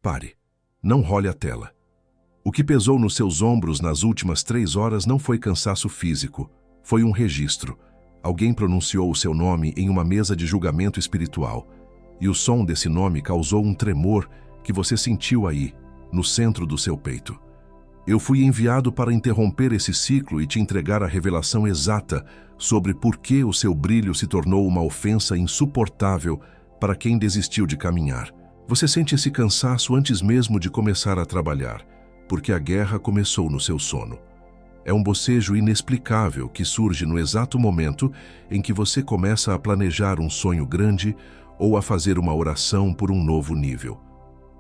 Pare. Não role a tela. O que pesou nos seus ombros nas últimas 3 horas não foi cansaço físico, foi um registro. Alguém pronunciou o seu nome em uma mesa de julgamento espiritual, e o som desse nome causou um tremor que você sentiu aí, no centro do seu peito. Eu fui enviado para interromper esse ciclo e te entregar a revelação exata sobre por que o seu brilho se tornou uma ofensa insuportável para quem desistiu de caminhar. Você sente esse cansaço antes mesmo de começar a trabalhar, porque a guerra começou no seu sono. É um bocejo inexplicável que surge no exato momento em que você começa a planejar um sonho grande ou a fazer uma oração por um novo nível.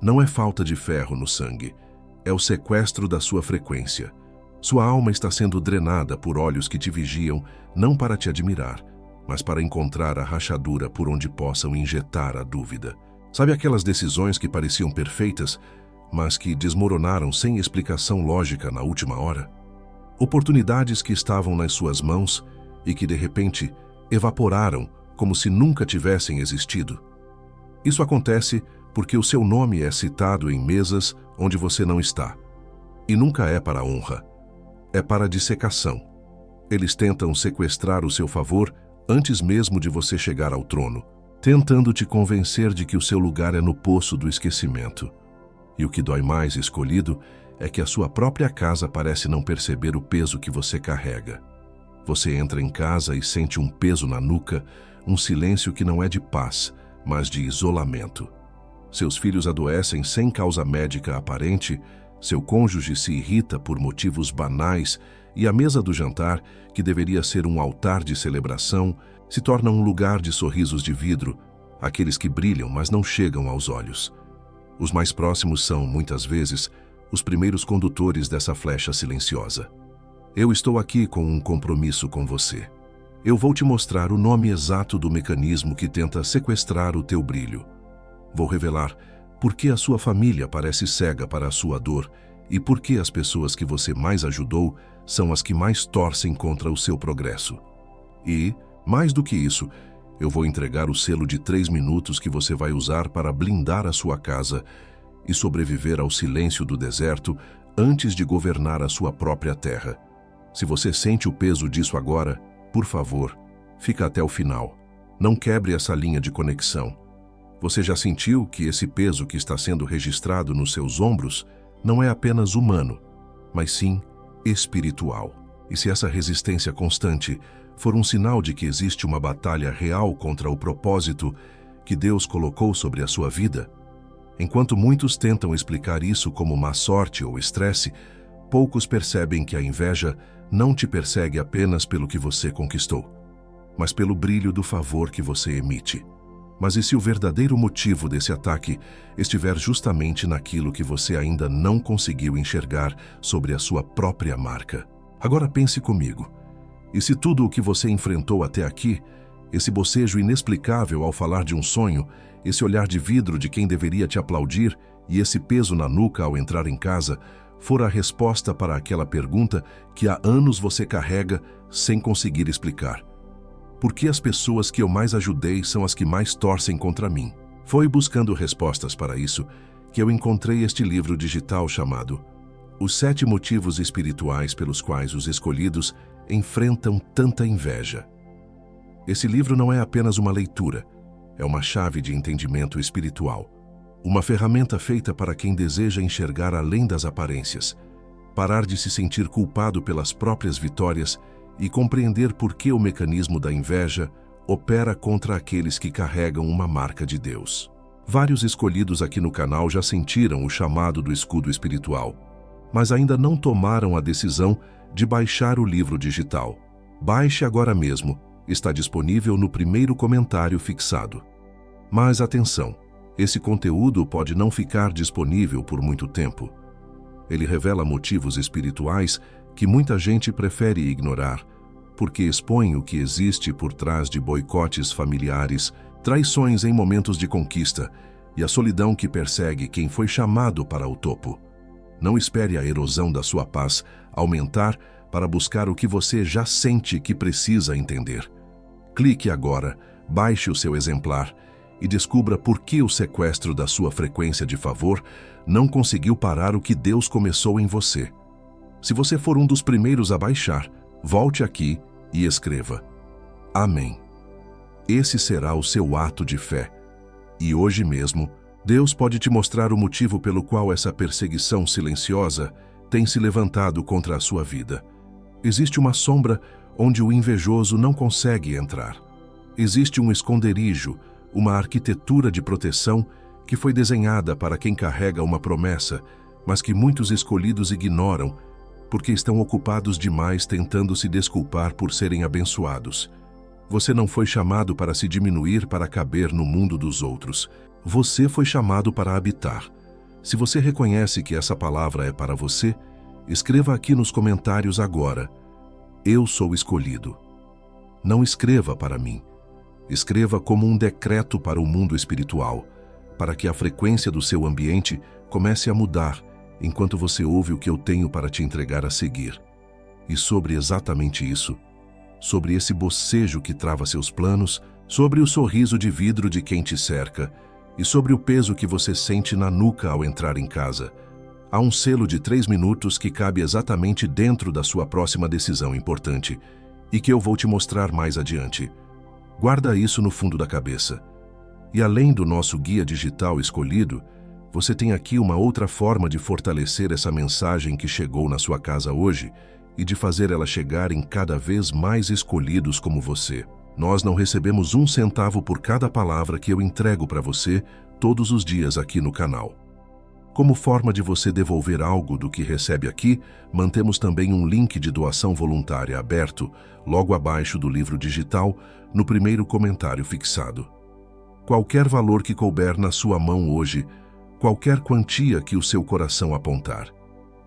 Não é falta de ferro no sangue, é o sequestro da sua frequência. Sua alma está sendo drenada por olhos que te vigiam, não para te admirar, mas para encontrar a rachadura por onde possam injetar a dúvida. Sabe aquelas decisões que pareciam perfeitas, mas que desmoronaram sem explicação lógica na última hora? Oportunidades que estavam nas suas mãos e que, de repente, evaporaram como se nunca tivessem existido. Isso acontece porque o seu nome é citado em mesas onde você não está. E nunca é para honra, é para dissecação. Eles tentam sequestrar o seu favor antes mesmo de você chegar ao trono, tentando te convencer de que o seu lugar é no poço do esquecimento. E o que dói mais, escolhido, é que a sua própria casa parece não perceber o peso que você carrega. Você entra em casa e sente um peso na nuca, um silêncio que não é de paz, mas de isolamento. Seus filhos adoecem sem causa médica aparente, seu cônjuge se irrita por motivos banais e a mesa do jantar, que deveria ser um altar de celebração, se torna um lugar de sorrisos de vidro, aqueles que brilham, mas não chegam aos olhos. Os mais próximos são, muitas vezes, os primeiros condutores dessa flecha silenciosa. Eu estou aqui com um compromisso com você. Eu vou te mostrar o nome exato do mecanismo que tenta sequestrar o teu brilho. Vou revelar por que a sua família parece cega para a sua dor e por que as pessoas que você mais ajudou são as que mais torcem contra o seu progresso. E, mais do que isso, eu vou entregar o selo de 3 minutos que você vai usar para blindar a sua casa e sobreviver ao silêncio do deserto antes de governar a sua própria terra. Se você sente o peso disso agora, por favor, fica até o final. Não quebre essa linha de conexão. Você já sentiu que esse peso que está sendo registrado nos seus ombros não é apenas humano, mas sim espiritual. E se essa resistência constante for um sinal de que existe uma batalha real contra o propósito que Deus colocou sobre a sua vida, enquanto muitos tentam explicar isso como má sorte ou estresse, poucos percebem que a inveja não te persegue apenas pelo que você conquistou, mas pelo brilho do favor que você emite. Mas e se o verdadeiro motivo desse ataque estiver justamente naquilo que você ainda não conseguiu enxergar sobre a sua própria marca? Agora pense comigo. E se tudo o que você enfrentou até aqui, esse bocejo inexplicável ao falar de um sonho, esse olhar de vidro de quem deveria te aplaudir e esse peso na nuca ao entrar em casa, for a resposta para aquela pergunta que há anos você carrega sem conseguir explicar? Por que as pessoas que eu mais ajudei são as que mais torcem contra mim? Foi buscando respostas para isso que eu encontrei este livro digital chamado Os 7 Motivos Espirituais pelos quais os escolhidos enfrentam tanta inveja. Esse livro não é apenas uma leitura, é uma chave de entendimento espiritual, uma ferramenta feita para quem deseja enxergar além das aparências, parar de se sentir culpado pelas próprias vitórias e compreender por que o mecanismo da inveja opera contra aqueles que carregam uma marca de Deus. Vários escolhidos aqui no canal já sentiram o chamado do escudo espiritual, mas ainda não tomaram a decisão de baixar o livro digital. Baixe agora mesmo, está disponível no primeiro comentário fixado. Mas atenção, esse conteúdo pode não ficar disponível por muito tempo. Ele revela motivos espirituais que muita gente prefere ignorar, porque expõe o que existe por trás de boicotes familiares, traições em momentos de conquista e a solidão que persegue quem foi chamado para o topo. Não espere a erosão da sua paz aumentar para buscar o que você já sente que precisa entender. Clique agora, baixe o seu exemplar e descubra por que o sequestro da sua frequência de favor não conseguiu parar o que Deus começou em você. Se você for um dos primeiros a baixar, volte aqui e escreva: Amém. Esse será o seu ato de fé. E hoje mesmo, Deus pode te mostrar o motivo pelo qual essa perseguição silenciosa tem se levantado contra a sua vida. Existe uma sombra onde o invejoso não consegue entrar. Existe um esconderijo, uma arquitetura de proteção que foi desenhada para quem carrega uma promessa, mas que muitos escolhidos ignoram porque estão ocupados demais tentando se desculpar por serem abençoados. Você não foi chamado para se diminuir para caber no mundo dos outros. Você foi chamado para habitar. Se você reconhece que essa palavra é para você, escreva aqui nos comentários agora: Eu sou escolhido. Não escreva para mim. Escreva como um decreto para o mundo espiritual, para que a frequência do seu ambiente comece a mudar enquanto você ouve o que eu tenho para te entregar a seguir. E sobre exatamente isso, sobre esse bocejo que trava seus planos, sobre o sorriso de vidro de quem te cerca e sobre o peso que você sente na nuca ao entrar em casa, há um selo de 3 minutos que cabe exatamente dentro da sua próxima decisão importante e que eu vou te mostrar mais adiante. Guarda isso no fundo da cabeça. E além do nosso guia digital escolhido, você tem aqui uma outra forma de fortalecer essa mensagem que chegou na sua casa hoje e de fazer ela chegar em cada vez mais escolhidos como você. Nós não recebemos 1 centavo por cada palavra que eu entrego para você todos os dias aqui no canal. Como forma de você devolver algo do que recebe aqui, mantemos também um link de doação voluntária aberto, logo abaixo do livro digital, no primeiro comentário fixado. Qualquer valor que couber na sua mão hoje, qualquer quantia que o seu coração apontar.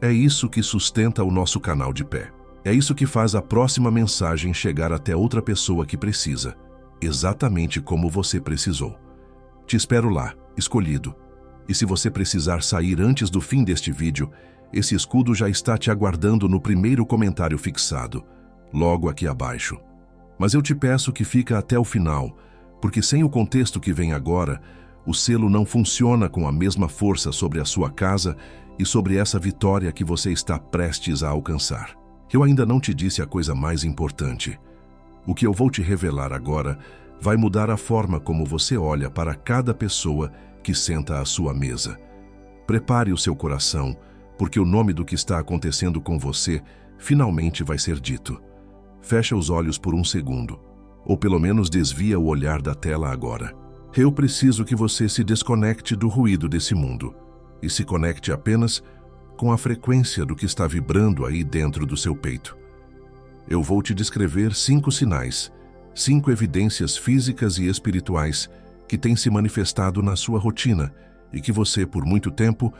É isso que sustenta o nosso canal de pé. É isso que faz a próxima mensagem chegar até outra pessoa que precisa, exatamente como você precisou. Te espero lá, escolhido. E se você precisar sair antes do fim deste vídeo, esse escudo já está te aguardando no primeiro comentário fixado, logo aqui abaixo. Mas eu te peço que fica até o final, porque sem o contexto que vem agora, o selo não funciona com a mesma força sobre a sua casa e sobre essa vitória que você está prestes a alcançar. Eu ainda não te disse a coisa mais importante. O que eu vou te revelar agora vai mudar a forma como você olha para cada pessoa que senta à sua mesa. Prepare o seu coração, porque o nome do que está acontecendo com você finalmente vai ser dito. Fecha os olhos por 1 segundo, ou pelo menos desvia o olhar da tela agora. Eu preciso que você se desconecte do ruído desse mundo e se conecte apenas com a frequência do que está vibrando aí dentro do seu peito. Eu vou te descrever 5 sinais, 5 evidências físicas e espirituais que têm se manifestado na sua rotina e que você, por muito tempo,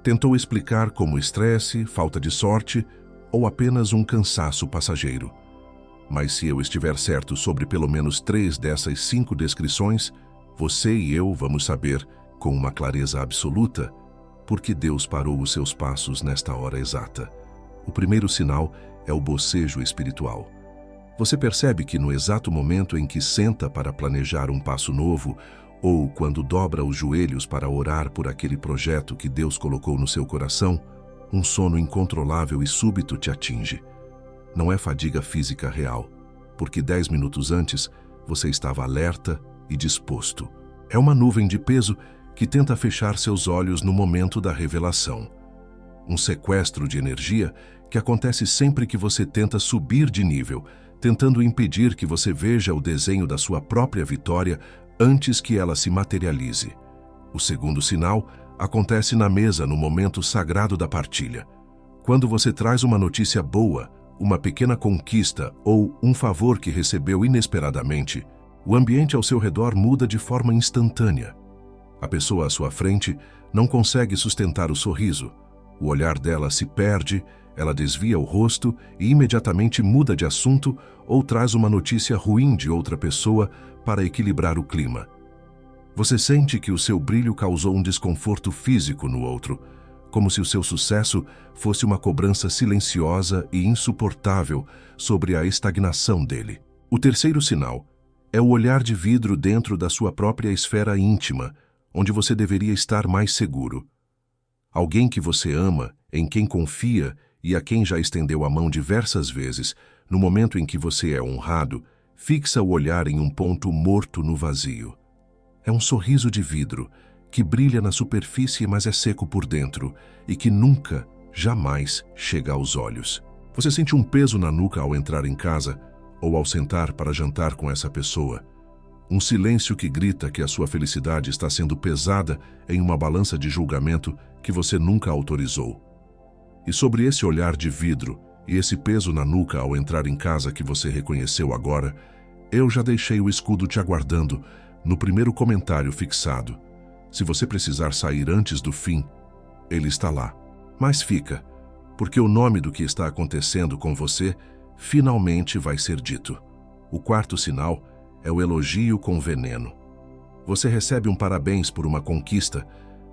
tentou explicar como estresse, falta de sorte ou apenas um cansaço passageiro. Mas se eu estiver certo sobre pelo menos 3 dessas 5 descrições, você e eu vamos saber, com uma clareza absoluta, por que Deus parou os seus passos nesta hora exata. O primeiro sinal é o bocejo espiritual. Você percebe que no exato momento em que senta para planejar um passo novo, ou quando dobra os joelhos para orar por aquele projeto que Deus colocou no seu coração, um sono incontrolável e súbito te atinge. Não é fadiga física real, porque 10 minutos antes você estava alerta e disposto. É uma nuvem de peso que tenta fechar seus olhos no momento da revelação. Um sequestro de energia que acontece sempre que você tenta subir de nível, tentando impedir que você veja o desenho da sua própria vitória antes que ela se materialize. O segundo sinal acontece na mesa no momento sagrado da partilha. Quando você traz uma notícia boa, uma pequena conquista ou um favor que recebeu inesperadamente, o ambiente ao seu redor muda de forma instantânea. A pessoa à sua frente não consegue sustentar o sorriso. O olhar dela se perde, ela desvia o rosto e imediatamente muda de assunto ou traz uma notícia ruim de outra pessoa para equilibrar o clima. Você sente que o seu brilho causou um desconforto físico no outro, como se o seu sucesso fosse uma cobrança silenciosa e insuportável sobre a estagnação dele. O terceiro sinal É o olhar de vidro dentro da sua própria esfera íntima, onde você deveria estar mais seguro. Alguém que você ama, em quem confia e a quem já estendeu a mão diversas vezes, no momento em que você é honrado, fixa o olhar em um ponto morto no vazio. É um sorriso de vidro, que brilha na superfície, mas é seco por dentro, e que nunca, jamais chega aos olhos. Você sente um peso na nuca ao entrar em casa ou ao sentar para jantar com essa pessoa. Um silêncio que grita que a sua felicidade está sendo pesada em uma balança de julgamento que você nunca autorizou. E sobre esse olhar de vidro e esse peso na nuca ao entrar em casa que você reconheceu agora, eu já deixei o escudo te aguardando no primeiro comentário fixado. Se você precisar sair antes do fim, ele está lá. Mas fica, porque o nome do que está acontecendo com você finalmente vai ser dito. O quarto sinal é o elogio com veneno. Você recebe um parabéns por uma conquista,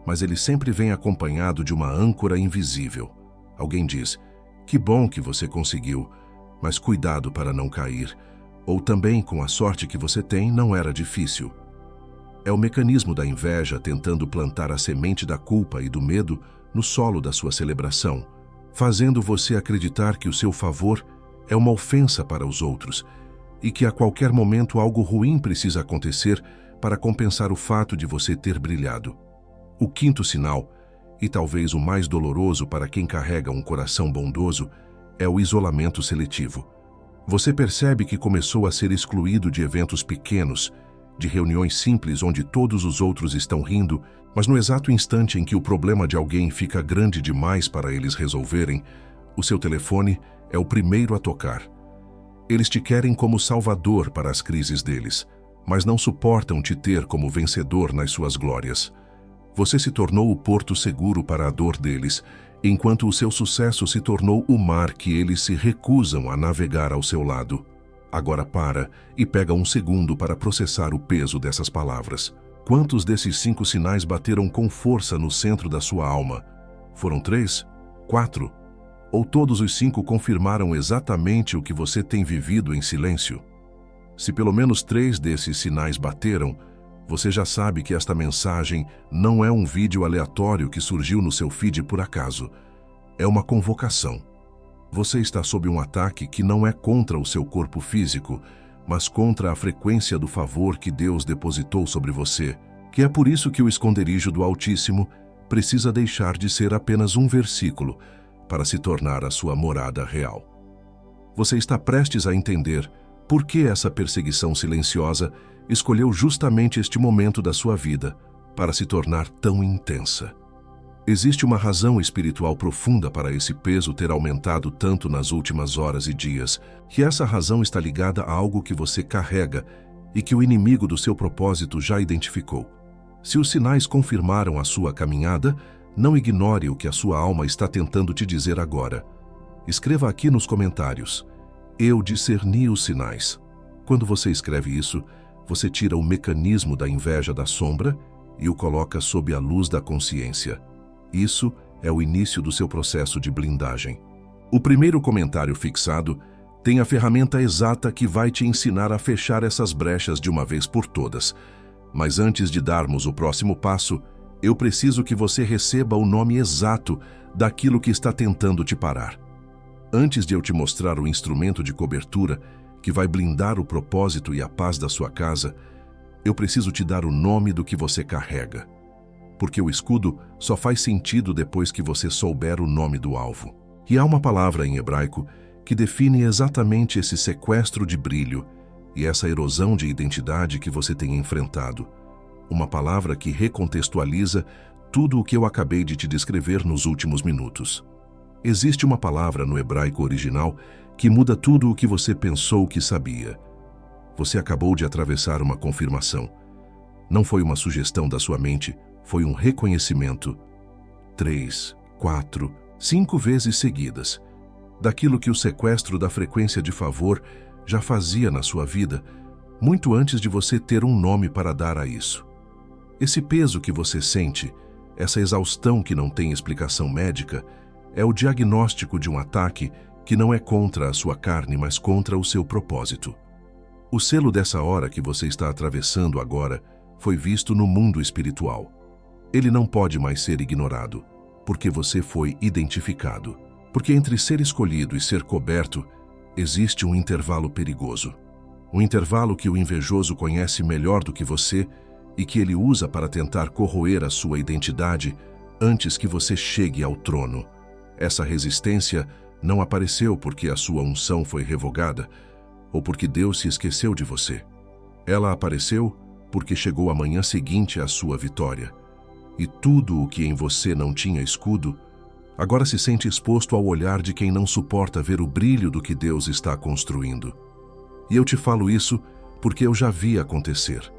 mas ele sempre vem acompanhado de uma âncora invisível. Alguém diz, que bom que você conseguiu, mas cuidado para não cair. Ou também, com a sorte que você tem, não era difícil. É o mecanismo da inveja tentando plantar a semente da culpa e do medo no solo da sua celebração, fazendo você acreditar que o seu favor é uma ofensa para os outros e que a qualquer momento algo ruim precisa acontecer para compensar o fato de você ter brilhado. O quinto sinal, e talvez o mais doloroso para quem carrega um coração bondoso, é o isolamento seletivo. Você percebe que começou a ser excluído de eventos pequenos, de reuniões simples onde todos os outros estão rindo, mas no exato instante em que o problema de alguém fica grande demais para eles resolverem, o seu telefone é o primeiro a tocar. Eles te querem como salvador para as crises deles, mas não suportam te ter como vencedor nas suas glórias. Você se tornou o porto seguro para a dor deles, enquanto o seu sucesso se tornou o mar que eles se recusam a navegar ao seu lado. Agora para e pega um segundo para processar o peso dessas palavras. Quantos desses 5 sinais bateram com força no centro da sua alma? Foram 3? 4? Ou todos os 5 confirmaram exatamente o que você tem vivido em silêncio? Se pelo menos 3 desses sinais bateram, você já sabe que esta mensagem não é um vídeo aleatório que surgiu no seu feed por acaso. É uma convocação. Você está sob um ataque que não é contra o seu corpo físico, mas contra a frequência do favor que Deus depositou sobre você, que é por isso que o esconderijo do Altíssimo precisa deixar de ser apenas um versículo para se tornar a sua morada real. Você está prestes a entender por que essa perseguição silenciosa escolheu justamente este momento da sua vida para se tornar tão intensa. Existe uma razão espiritual profunda para esse peso ter aumentado tanto nas últimas horas e dias, que essa razão está ligada a algo que você carrega e que o inimigo do seu propósito já identificou. Se os sinais confirmaram a sua caminhada, não ignore o que a sua alma está tentando te dizer agora. Escreva aqui nos comentários: eu discerni os sinais. Quando você escreve isso, você tira o mecanismo da inveja da sombra e o coloca sob a luz da consciência. Isso é o início do seu processo de blindagem. O primeiro comentário fixado tem a ferramenta exata que vai te ensinar a fechar essas brechas de uma vez por todas. Mas antes de darmos o próximo passo, eu preciso que você receba o nome exato daquilo que está tentando te parar. Antes de eu te mostrar o instrumento de cobertura que vai blindar o propósito e a paz da sua casa, eu preciso te dar o nome do que você carrega. Porque o escudo só faz sentido depois que você souber o nome do alvo. E há uma palavra em hebraico que define exatamente esse sequestro de brilho e essa erosão de identidade que você tem enfrentado. Uma palavra que recontextualiza tudo o que eu acabei de te descrever nos últimos minutos. Existe uma palavra no hebraico original que muda tudo o que você pensou que sabia. Você acabou de atravessar uma confirmação. Não foi uma sugestão da sua mente, foi um reconhecimento. 3, 4, 5 vezes seguidas, daquilo que o sequestro da frequência de favor já fazia na sua vida, muito antes de você ter um nome para dar a isso. Esse peso que você sente, essa exaustão que não tem explicação médica, é o diagnóstico de um ataque que não é contra a sua carne, mas contra o seu propósito. O selo dessa hora que você está atravessando agora foi visto no mundo espiritual. Ele não pode mais ser ignorado, porque você foi identificado. Porque entre ser escolhido e ser coberto, existe um intervalo perigoso. Um intervalo que o invejoso conhece melhor do que você e que ele usa para tentar corroer a sua identidade antes que você chegue ao trono. Essa resistência não apareceu porque a sua unção foi revogada ou porque Deus se esqueceu de você. Ela apareceu porque chegou a manhã seguinte à sua vitória. E tudo o que em você não tinha escudo, agora se sente exposto ao olhar de quem não suporta ver o brilho do que Deus está construindo. E eu te falo isso porque eu já vi acontecer.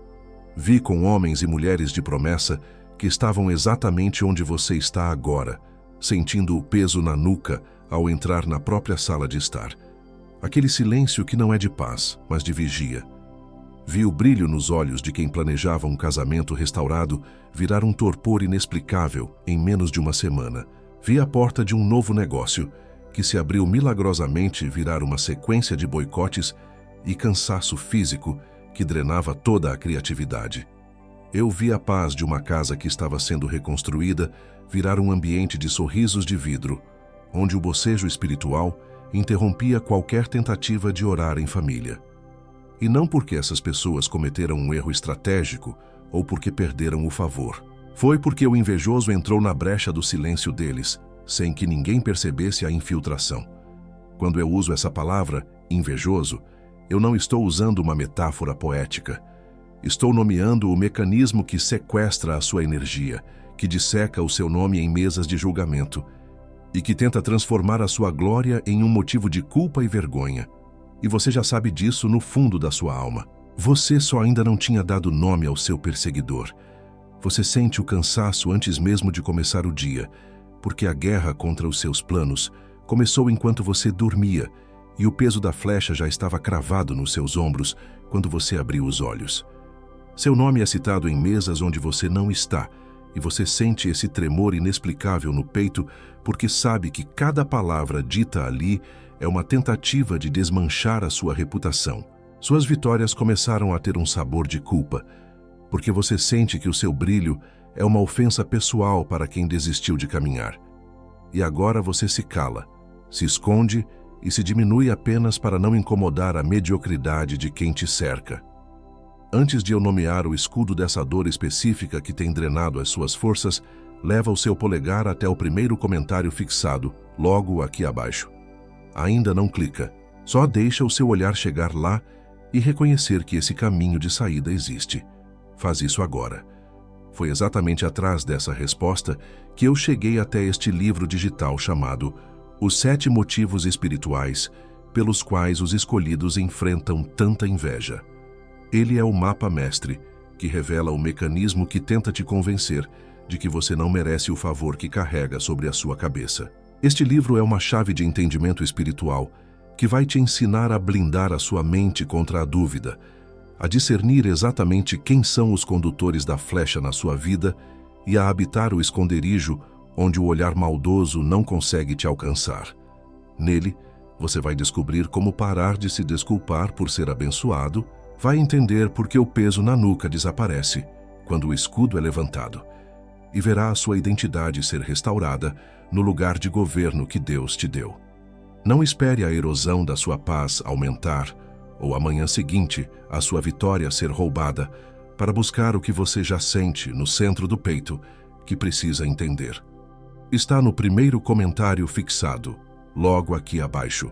Vi com homens e mulheres de promessa que estavam exatamente onde você está agora, sentindo o peso na nuca ao entrar na própria sala de estar. Aquele silêncio que não é de paz, mas de vigia. Vi o brilho nos olhos de quem planejava um casamento restaurado virar um torpor inexplicável em menos de uma semana. Vi a porta de um novo negócio que se abriu milagrosamente virar uma sequência de boicotes e cansaço físico que drenava toda a criatividade. Eu vi a paz de uma casa que estava sendo reconstruída virar um ambiente de sorrisos de vidro, onde o bocejo espiritual interrompia qualquer tentativa de orar em família. E não porque essas pessoas cometeram um erro estratégico ou porque perderam o favor. Foi porque o invejoso entrou na brecha do silêncio deles, sem que ninguém percebesse a infiltração. Quando eu uso essa palavra, invejoso, eu não estou usando uma metáfora poética. Estou nomeando o mecanismo que sequestra a sua energia, que disseca o seu nome em mesas de julgamento e que tenta transformar a sua glória em um motivo de culpa e vergonha. E você já sabe disso no fundo da sua alma. Você só ainda não tinha dado nome ao seu perseguidor. Você sente o cansaço antes mesmo de começar o dia, porque a guerra contra os seus planos começou enquanto você dormia e o peso da flecha já estava cravado nos seus ombros quando você abriu os olhos. Seu nome é citado em mesas onde você não está, e você sente esse tremor inexplicável no peito porque sabe que cada palavra dita ali é uma tentativa de desmanchar a sua reputação. Suas vitórias começaram a ter um sabor de culpa, porque você sente que o seu brilho é uma ofensa pessoal para quem desistiu de caminhar. E agora você se cala, se esconde e se diminui apenas para não incomodar a mediocridade de quem te cerca. Antes de eu nomear o escudo dessa dor específica que tem drenado as suas forças, leva o seu polegar até o primeiro comentário fixado, logo aqui abaixo. Ainda não clica, só deixa o seu olhar chegar lá e reconhecer que esse caminho de saída existe. Faz isso agora. Foi exatamente atrás dessa resposta que eu cheguei até este livro digital chamado Os 7 Motivos Espirituais pelos quais os escolhidos enfrentam tanta inveja. Ele é o mapa mestre que revela o mecanismo que tenta te convencer de que você não merece o favor que carrega sobre a sua cabeça. Este livro é uma chave de entendimento espiritual que vai te ensinar a blindar a sua mente contra a dúvida, a discernir exatamente quem são os condutores da flecha na sua vida e a habitar o esconderijo onde o olhar maldoso não consegue te alcançar. Nele, você vai descobrir como parar de se desculpar por ser abençoado, vai entender por que o peso na nuca desaparece quando o escudo é levantado, e verá a sua identidade ser restaurada no lugar de governo que Deus te deu. Não espere a erosão da sua paz aumentar ou amanhã seguinte a sua vitória ser roubada para buscar o que você já sente no centro do peito que precisa entender. Está no primeiro comentário fixado, logo aqui abaixo.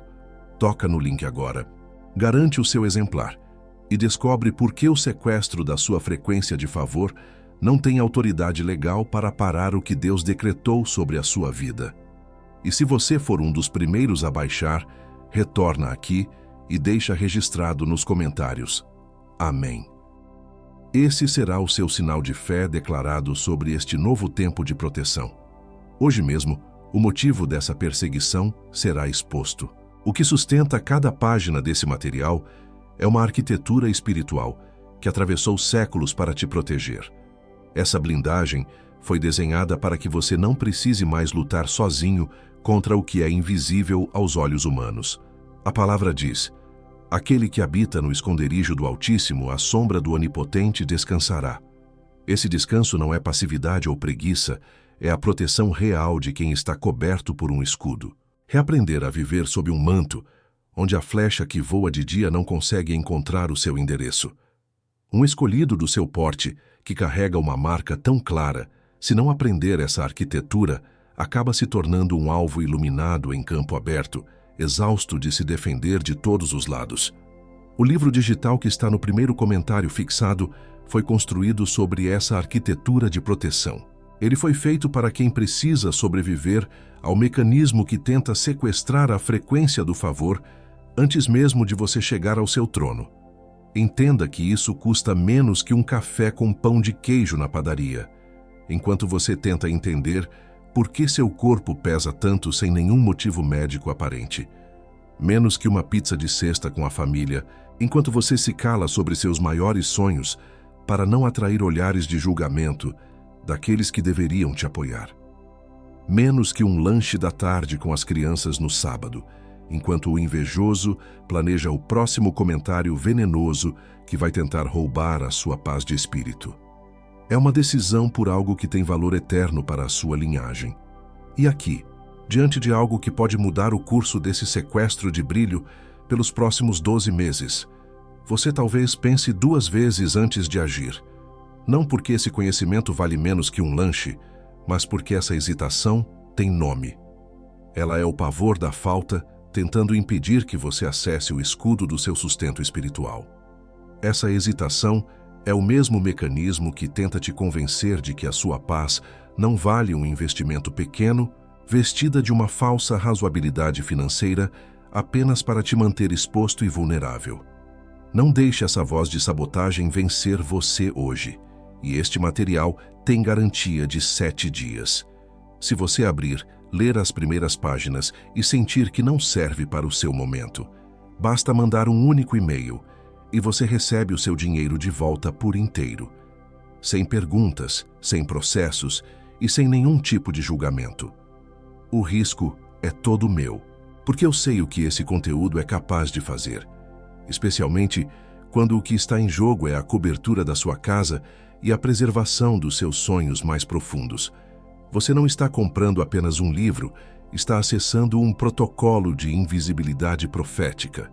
Toca no link agora. Garante o seu exemplar e descobre por que o sequestro da sua frequência de favor não tem autoridade legal para parar o que Deus decretou sobre a sua vida. E se você for um dos primeiros a baixar, retorna aqui e deixa registrado nos comentários. Amém. Esse será o seu sinal de fé declarado sobre este novo tempo de proteção. Hoje mesmo, o motivo dessa perseguição será exposto. O que sustenta cada página desse material é uma arquitetura espiritual que atravessou séculos para te proteger. Essa blindagem foi desenhada para que você não precise mais lutar sozinho contra o que é invisível aos olhos humanos. A palavra diz: Aquele que habita no esconderijo do Altíssimo, à sombra do Onipotente, descansará. Esse descanso não é passividade ou preguiça, é a proteção real de quem está coberto por um escudo. Reaprender a viver sob um manto, onde a flecha que voa de dia não consegue encontrar o seu endereço. Um escolhido do seu porte, que carrega uma marca tão clara, se não aprender essa arquitetura, acaba se tornando um alvo iluminado em campo aberto, exausto de se defender de todos os lados. O livro digital que está no primeiro comentário fixado foi construído sobre essa arquitetura de proteção. Ele foi feito para quem precisa sobreviver ao mecanismo que tenta sequestrar a frequência do favor antes mesmo de você chegar ao seu trono. Entenda que isso custa menos que um café com pão de queijo na padaria, enquanto você tenta entender por que seu corpo pesa tanto sem nenhum motivo médico aparente. Menos que uma pizza de sexta com a família, enquanto você se cala sobre seus maiores sonhos para não atrair olhares de julgamento daqueles que deveriam te apoiar. Menos que um lanche da tarde com as crianças no sábado, enquanto o invejoso planeja o próximo comentário venenoso que vai tentar roubar a sua paz de espírito. É uma decisão por algo que tem valor eterno para a sua linhagem. E aqui, diante de algo que pode mudar o curso desse sequestro de brilho pelos próximos 12 meses, você talvez pense 2 vezes antes de agir. Não porque esse conhecimento vale menos que um lanche, mas porque essa hesitação tem nome. Ela é o pavor da falta, tentando impedir que você acesse o escudo do seu sustento espiritual. Essa hesitação é o mesmo mecanismo que tenta te convencer de que a sua paz não vale um investimento pequeno, vestida de uma falsa razoabilidade financeira, apenas para te manter exposto e vulnerável. Não deixe essa voz de sabotagem vencer você hoje, e este material tem garantia de 7 dias. Se você abrir, ler as primeiras páginas e sentir que não serve para o seu momento, basta mandar um único e-mail e você recebe o seu dinheiro de volta por inteiro, sem perguntas, sem processos e sem nenhum tipo de julgamento. O risco é todo meu, porque eu sei o que esse conteúdo é capaz de fazer, especialmente quando o que está em jogo é a cobertura da sua casa e a preservação dos seus sonhos mais profundos. Você não está comprando apenas um livro, está acessando um protocolo de invisibilidade profética.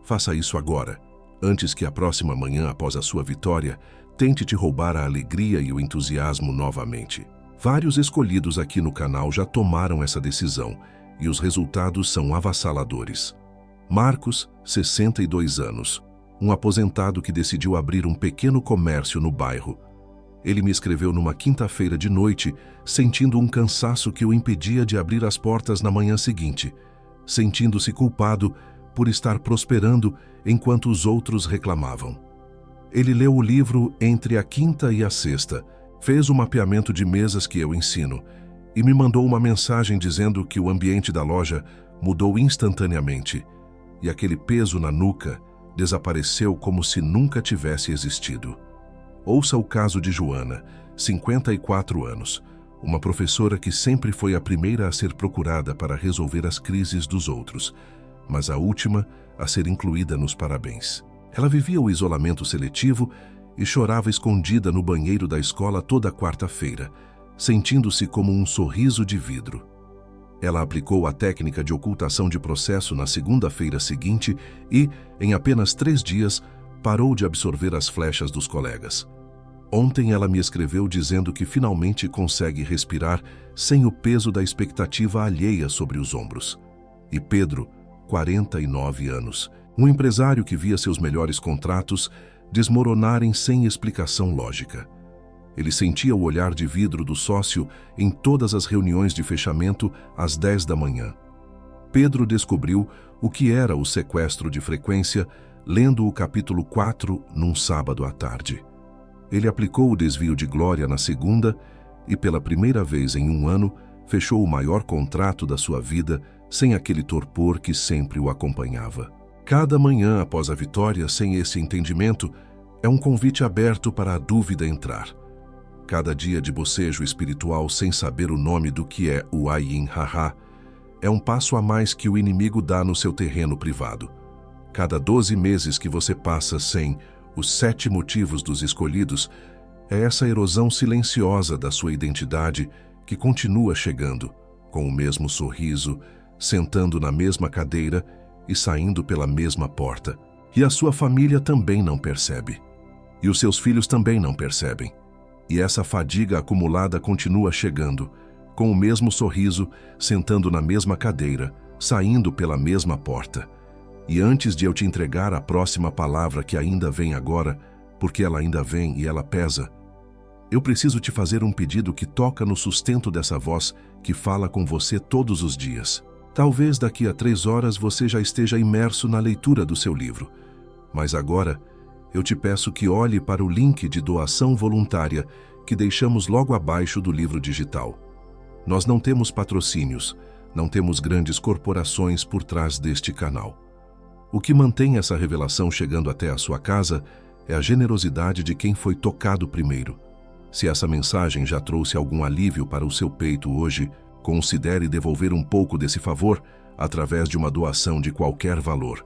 Faça isso agora, antes que a próxima manhã após a sua vitória tente te roubar a alegria e o entusiasmo novamente. Vários escolhidos aqui no canal já tomaram essa decisão e os resultados são avassaladores. Marcos, 62 anos, um aposentado que decidiu abrir um pequeno comércio no bairro. Ele me escreveu numa quinta-feira de noite, sentindo um cansaço que o impedia de abrir as portas na manhã seguinte, sentindo-se culpado por estar prosperando enquanto os outros reclamavam. Ele leu o livro entre a quinta e a sexta, fez o mapeamento de mesas que eu ensino e me mandou uma mensagem dizendo que o ambiente da loja mudou instantaneamente e aquele peso na nuca desapareceu como se nunca tivesse existido. Ouça o caso de Joana, 54 anos, uma professora que sempre foi a primeira a ser procurada para resolver as crises dos outros, mas a última a ser incluída nos parabéns. Ela vivia o isolamento seletivo e chorava escondida no banheiro da escola toda quarta-feira, sentindo-se como um sorriso de vidro. Ela aplicou a técnica de ocultação de processo na segunda-feira seguinte e, em apenas 3 dias, parou de absorver as flechas dos colegas. Ontem ela me escreveu dizendo que finalmente consegue respirar sem o peso da expectativa alheia sobre os ombros. E Pedro, 49 anos, um empresário que via seus melhores contratos desmoronarem sem explicação lógica. Ele sentia o olhar de vidro do sócio em todas as reuniões de fechamento às 10 da manhã. Pedro descobriu o que era o sequestro de frequência lendo o capítulo 4 num sábado à tarde. Ele aplicou o desvio de glória na segunda e, pela primeira vez em 1 ano, fechou o maior contrato da sua vida sem aquele torpor que sempre o acompanhava. Cada manhã após a vitória, sem esse entendimento, é um convite aberto para a dúvida entrar. Cada dia de bocejo espiritual sem saber o nome do que é o Ayin Haha é um passo a mais que o inimigo dá no seu terreno privado. Cada 12 meses que você passa sem os 7 motivos dos escolhidos, é essa erosão silenciosa da sua identidade que continua chegando, com o mesmo sorriso, sentando na mesma cadeira e saindo pela mesma porta. E a sua família também não percebe. E os seus filhos também não percebem. E essa fadiga acumulada continua chegando, com o mesmo sorriso, sentando na mesma cadeira, saindo pela mesma porta. E antes de eu te entregar a próxima palavra que ainda vem agora, porque ela ainda vem e ela pesa, eu preciso te fazer um pedido que toca no sustento dessa voz que fala com você todos os dias. Talvez daqui a 3 horas você já esteja imerso na leitura do seu livro, mas agora eu te peço que olhe para o link de doação voluntária que deixamos logo abaixo do livro digital. Nós não temos patrocínios, não temos grandes corporações por trás deste canal. O que mantém essa revelação chegando até a sua casa é a generosidade de quem foi tocado primeiro. Se essa mensagem já trouxe algum alívio para o seu peito hoje, considere devolver um pouco desse favor através de uma doação de qualquer valor.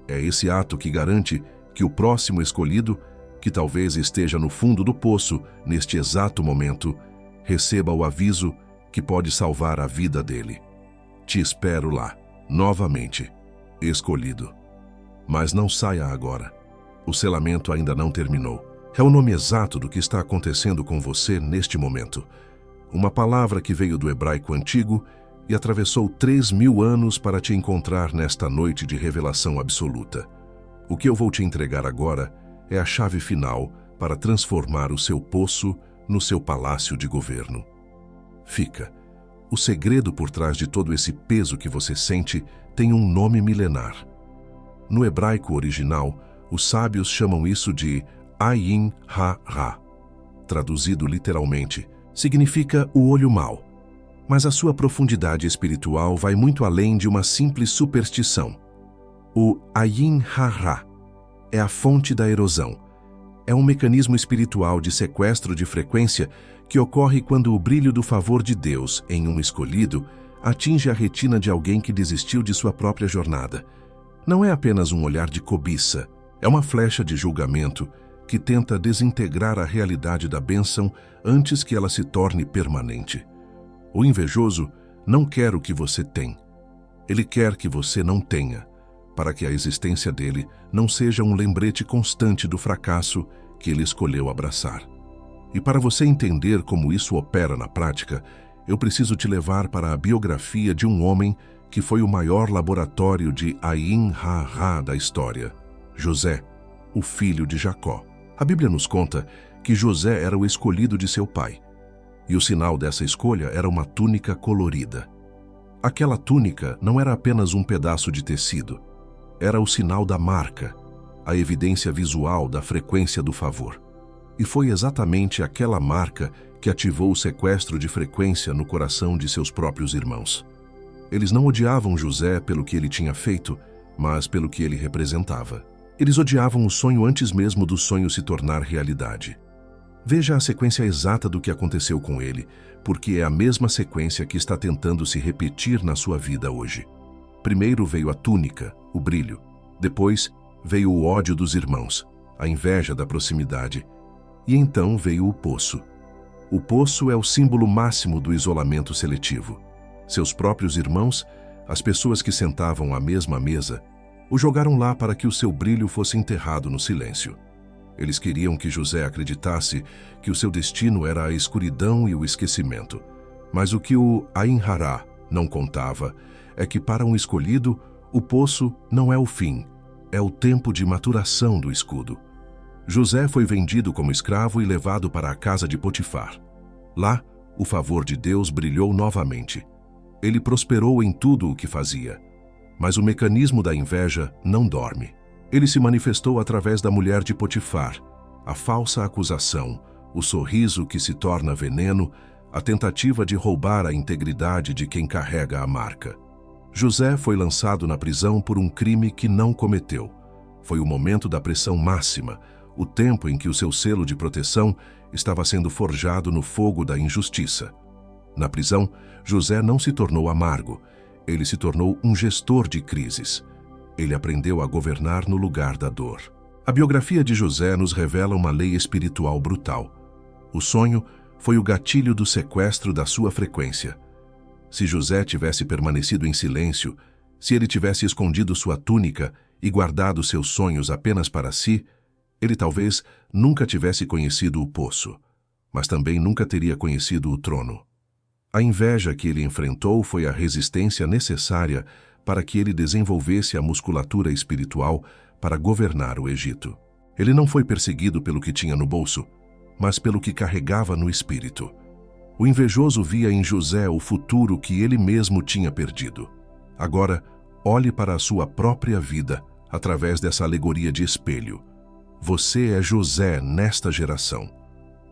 É esse ato que garante que o próximo escolhido, que talvez esteja no fundo do poço neste exato momento, receba o aviso que pode salvar a vida dele. Te espero lá, novamente, escolhido. Mas não saia agora. O selamento ainda não terminou. É o nome exato do que está acontecendo com você neste momento. Uma palavra que veio do hebraico antigo e atravessou 3.000 anos para te encontrar nesta noite de revelação absoluta. O que eu vou te entregar agora é a chave final para transformar o seu poço no seu palácio de governo. Fica. O segredo por trás de todo esse peso que você sente tem um nome milenar. No hebraico original, os sábios chamam isso de Ayin Ha-Ra. Traduzido literalmente, significa o olho mau. Mas a sua profundidade espiritual vai muito além de uma simples superstição. O Ayin Ha-Ra é a fonte da erosão. É um mecanismo espiritual de sequestro de frequência que ocorre quando o brilho do favor de Deus em um escolhido atinge a retina de alguém que desistiu de sua própria jornada. Não é apenas um olhar de cobiça, é uma flecha de julgamento que tenta desintegrar a realidade da bênção antes que ela se torne permanente. O invejoso não quer o que você tem. Ele quer que você não tenha, para que a existência dele não seja um lembrete constante do fracasso que ele escolheu abraçar. E para você entender como isso opera na prática, eu preciso te levar para a biografia de um homem que foi o maior laboratório de Ayin Ha-Ra da história, José, o filho de Jacó. A Bíblia nos conta que José era o escolhido de seu pai, e o sinal dessa escolha era uma túnica colorida. Aquela túnica não era apenas um pedaço de tecido, era o sinal da marca, a evidência visual da frequência do favor. E foi exatamente aquela marca que ativou o sequestro de frequência no coração de seus próprios irmãos. Eles não odiavam José pelo que ele tinha feito, mas pelo que ele representava. Eles odiavam o sonho antes mesmo do sonho se tornar realidade. Veja a sequência exata do que aconteceu com ele, porque é a mesma sequência que está tentando se repetir na sua vida hoje. Primeiro veio a túnica, o brilho. Depois veio o ódio dos irmãos, a inveja da proximidade. E então veio o poço. O poço é o símbolo máximo do isolamento seletivo. Seus próprios irmãos, as pessoas que sentavam à mesma mesa, o jogaram lá para que o seu brilho fosse enterrado no silêncio. Eles queriam que José acreditasse que o seu destino era a escuridão e o esquecimento. Mas o que o Ayin Ha-Ra não contava é que para um escolhido, o poço não é o fim, é o tempo de maturação do escudo. José foi vendido como escravo e levado para a casa de Potifar. Lá, o favor de Deus brilhou novamente. Ele prosperou em tudo o que fazia. Mas o mecanismo da inveja não dorme. Ele se manifestou através da mulher de Potifar, a falsa acusação, o sorriso que se torna veneno, a tentativa de roubar a integridade de quem carrega a marca. José foi lançado na prisão por um crime que não cometeu. Foi o momento da pressão máxima, o tempo em que o seu selo de proteção estava sendo forjado no fogo da injustiça. Na prisão, José não se tornou amargo, ele se tornou um gestor de crises. Ele aprendeu a governar no lugar da dor. A biografia de José nos revela uma lei espiritual brutal. O sonho foi o gatilho do sequestro da sua frequência. Se José tivesse permanecido em silêncio, se ele tivesse escondido sua túnica e guardado seus sonhos apenas para si, ele talvez nunca tivesse conhecido o poço, mas também nunca teria conhecido o trono. A inveja que ele enfrentou foi a resistência necessária para que ele desenvolvesse a musculatura espiritual para governar o Egito. Ele não foi perseguido pelo que tinha no bolso, mas pelo que carregava no espírito. O invejoso via em José o futuro que ele mesmo tinha perdido. Agora, olhe para a sua própria vida através dessa alegoria de espelho. Você é José nesta geração.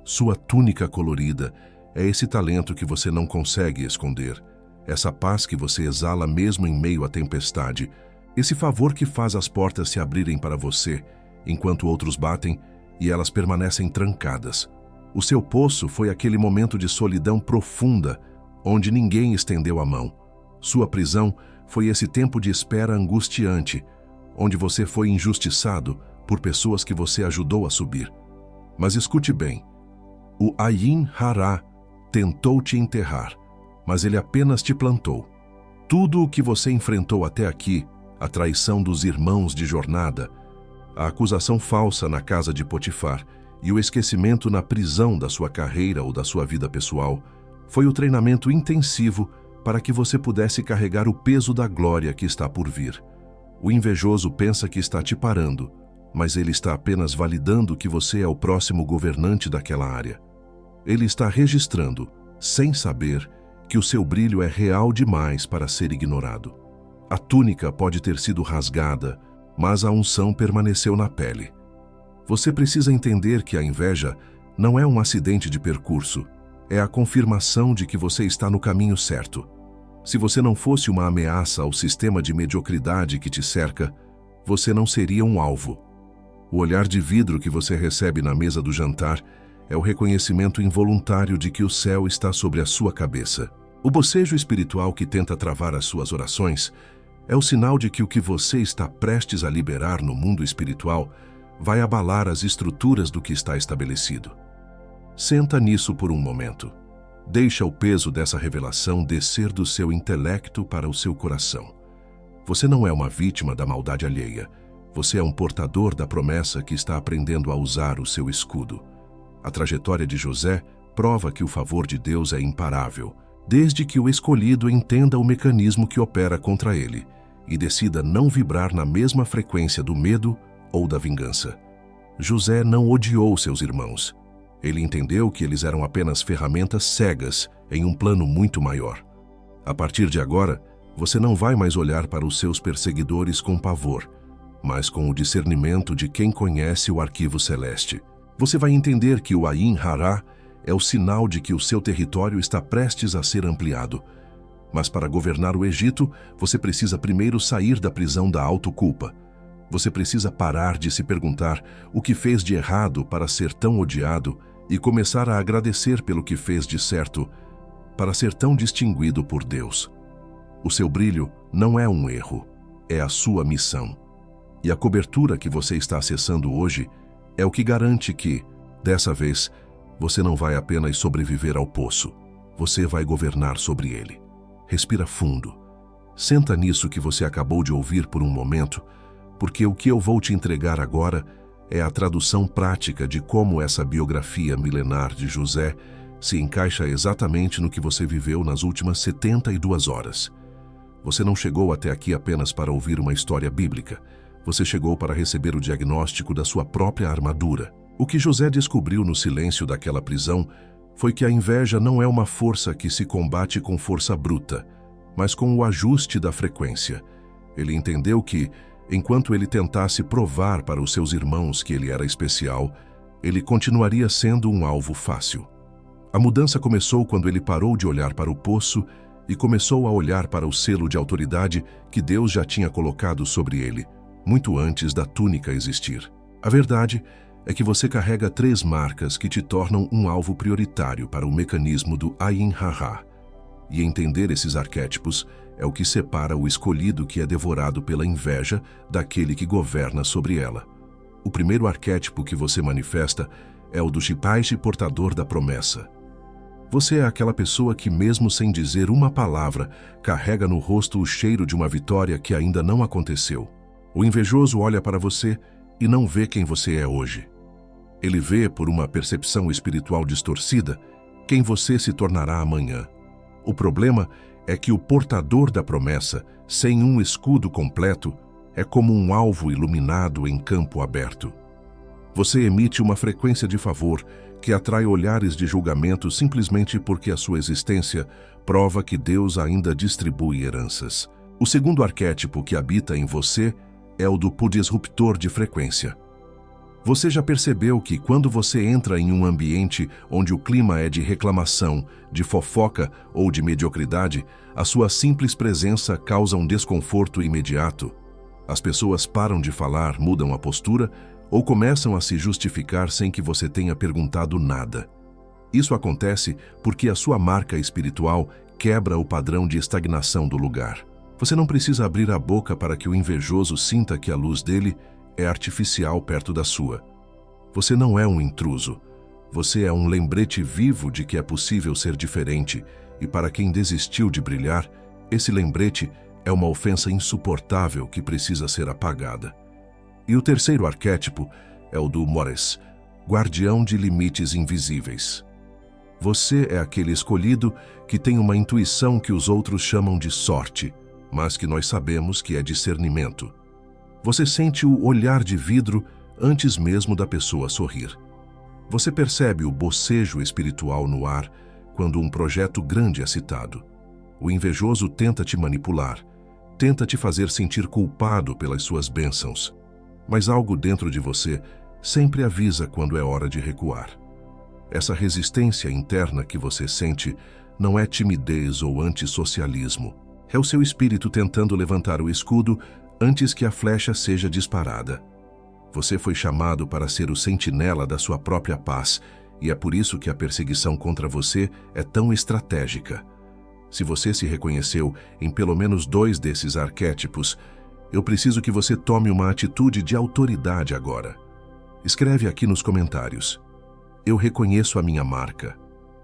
Sua túnica colorida é esse talento que você não consegue esconder, essa paz que você exala mesmo em meio à tempestade, esse favor que faz as portas se abrirem para você, enquanto outros batem e elas permanecem trancadas. O seu poço foi aquele momento de solidão profunda, onde ninguém estendeu a mão. Sua prisão foi esse tempo de espera angustiante, onde você foi injustiçado por pessoas que você ajudou a subir. Mas escute bem, o Ayin Hará tentou te enterrar, mas ele apenas te plantou. Tudo o que você enfrentou até aqui, a traição dos irmãos de jornada, a acusação falsa na casa de Potifar e o esquecimento na prisão da sua carreira ou da sua vida pessoal, foi o treinamento intensivo para que você pudesse carregar o peso da glória que está por vir. O invejoso pensa que está te parando, mas ele está apenas validando que você é o próximo governante daquela área. Ele está registrando, sem saber, que o seu brilho é real demais para ser ignorado. A túnica pode ter sido rasgada, mas a unção permaneceu na pele. Você precisa entender que a inveja não é um acidente de percurso, é a confirmação de que você está no caminho certo. Se você não fosse uma ameaça ao sistema de mediocridade que te cerca, você não seria um alvo. O olhar de vidro que você recebe na mesa do jantar é o reconhecimento involuntário de que o céu está sobre a sua cabeça. O bocejo espiritual que tenta travar as suas orações é o sinal de que o que você está prestes a liberar no mundo espiritual vai abalar as estruturas do que está estabelecido. Senta nisso por um momento. Deixa o peso dessa revelação descer do seu intelecto para o seu coração. Você não é uma vítima da maldade alheia. Você é um portador da promessa que está aprendendo a usar o seu escudo. A trajetória de José prova que o favor de Deus é imparável, desde que o escolhido entenda o mecanismo que opera contra ele e decida não vibrar na mesma frequência do medo ou da vingança. José não odiou seus irmãos. Ele entendeu que eles eram apenas ferramentas cegas em um plano muito maior. A partir de agora, você não vai mais olhar para os seus perseguidores com pavor, mas com o discernimento de quem conhece o arquivo celeste. Você vai entender que o Ayin Hará é o sinal de que o seu território está prestes a ser ampliado. Mas para governar o Egito, você precisa primeiro sair da prisão da autoculpa. Você precisa parar de se perguntar o que fez de errado para ser tão odiado e começar a agradecer pelo que fez de certo para ser tão distinguido por Deus. O seu brilho não é um erro, é a sua missão. E a cobertura que você está acessando hoje é o que garante que, dessa vez, você não vai apenas sobreviver ao poço, você vai governar sobre ele. Respira fundo. Senta nisso que você acabou de ouvir por um momento, porque o que eu vou te entregar agora é a tradução prática de como essa biografia milenar de José se encaixa exatamente no que você viveu nas últimas 72 horas. Você não chegou até aqui apenas para ouvir uma história bíblica. Você chegou para receber o diagnóstico da sua própria armadura. O que José descobriu no silêncio daquela prisão foi que a inveja não é uma força que se combate com força bruta, mas com o ajuste da frequência. Ele entendeu que, enquanto ele tentasse provar para os seus irmãos que ele era especial, ele continuaria sendo um alvo fácil. A mudança começou quando ele parou de olhar para o poço e começou a olhar para o selo de autoridade que Deus já tinha colocado sobre ele, muito antes da túnica existir. A verdade é que você carrega 3 marcas que te tornam um alvo prioritário para o mecanismo do Ayin Hará. E entender esses arquétipos é o que separa o escolhido que é devorado pela inveja daquele que governa sobre ela. O primeiro arquétipo que você manifesta é o do Shipaishi portador da promessa. Você é aquela pessoa que, mesmo sem dizer uma palavra, carrega no rosto o cheiro de uma vitória que ainda não aconteceu. O invejoso olha para você e não vê quem você é hoje. Ele vê, por uma percepção espiritual distorcida, quem você se tornará amanhã. O problema é que o portador da promessa, sem um escudo completo, é como um alvo iluminado em campo aberto. Você emite uma frequência de favor que atrai olhares de julgamento simplesmente porque a sua existência prova que Deus ainda distribui heranças. O segundo arquétipo que habita em você é o do disruptor de frequência. Você já percebeu que quando você entra em um ambiente onde o clima é de reclamação, de fofoca ou de mediocridade, a sua simples presença causa um desconforto imediato? As pessoas param de falar, mudam a postura ou começam a se justificar sem que você tenha perguntado nada. Isso acontece porque a sua marca espiritual quebra o padrão de estagnação do lugar. Você não precisa abrir a boca para que o invejoso sinta que a luz dele é artificial perto da sua. Você não é um intruso. Você é um lembrete vivo de que é possível ser diferente, e para quem desistiu de brilhar, esse lembrete é uma ofensa insuportável que precisa ser apagada. E o terceiro arquétipo é o do Mores, guardião de limites invisíveis. Você é aquele escolhido que tem uma intuição que os outros chamam de sorte, mas que nós sabemos que é discernimento. Você sente o olhar de vidro antes mesmo da pessoa sorrir. Você percebe o bocejo espiritual no ar quando um projeto grande é citado. O invejoso tenta te manipular, tenta te fazer sentir culpado pelas suas bênçãos, mas algo dentro de você sempre avisa quando é hora de recuar. Essa resistência interna que você sente não é timidez ou antissocialismo. É o seu espírito tentando levantar o escudo antes que a flecha seja disparada. Você foi chamado para ser o sentinela da sua própria paz, e é por isso que a perseguição contra você é tão estratégica. Se você se reconheceu em pelo menos 2 desses arquétipos, eu preciso que você tome uma atitude de autoridade agora. Escreve aqui nos comentários: eu reconheço a minha marca.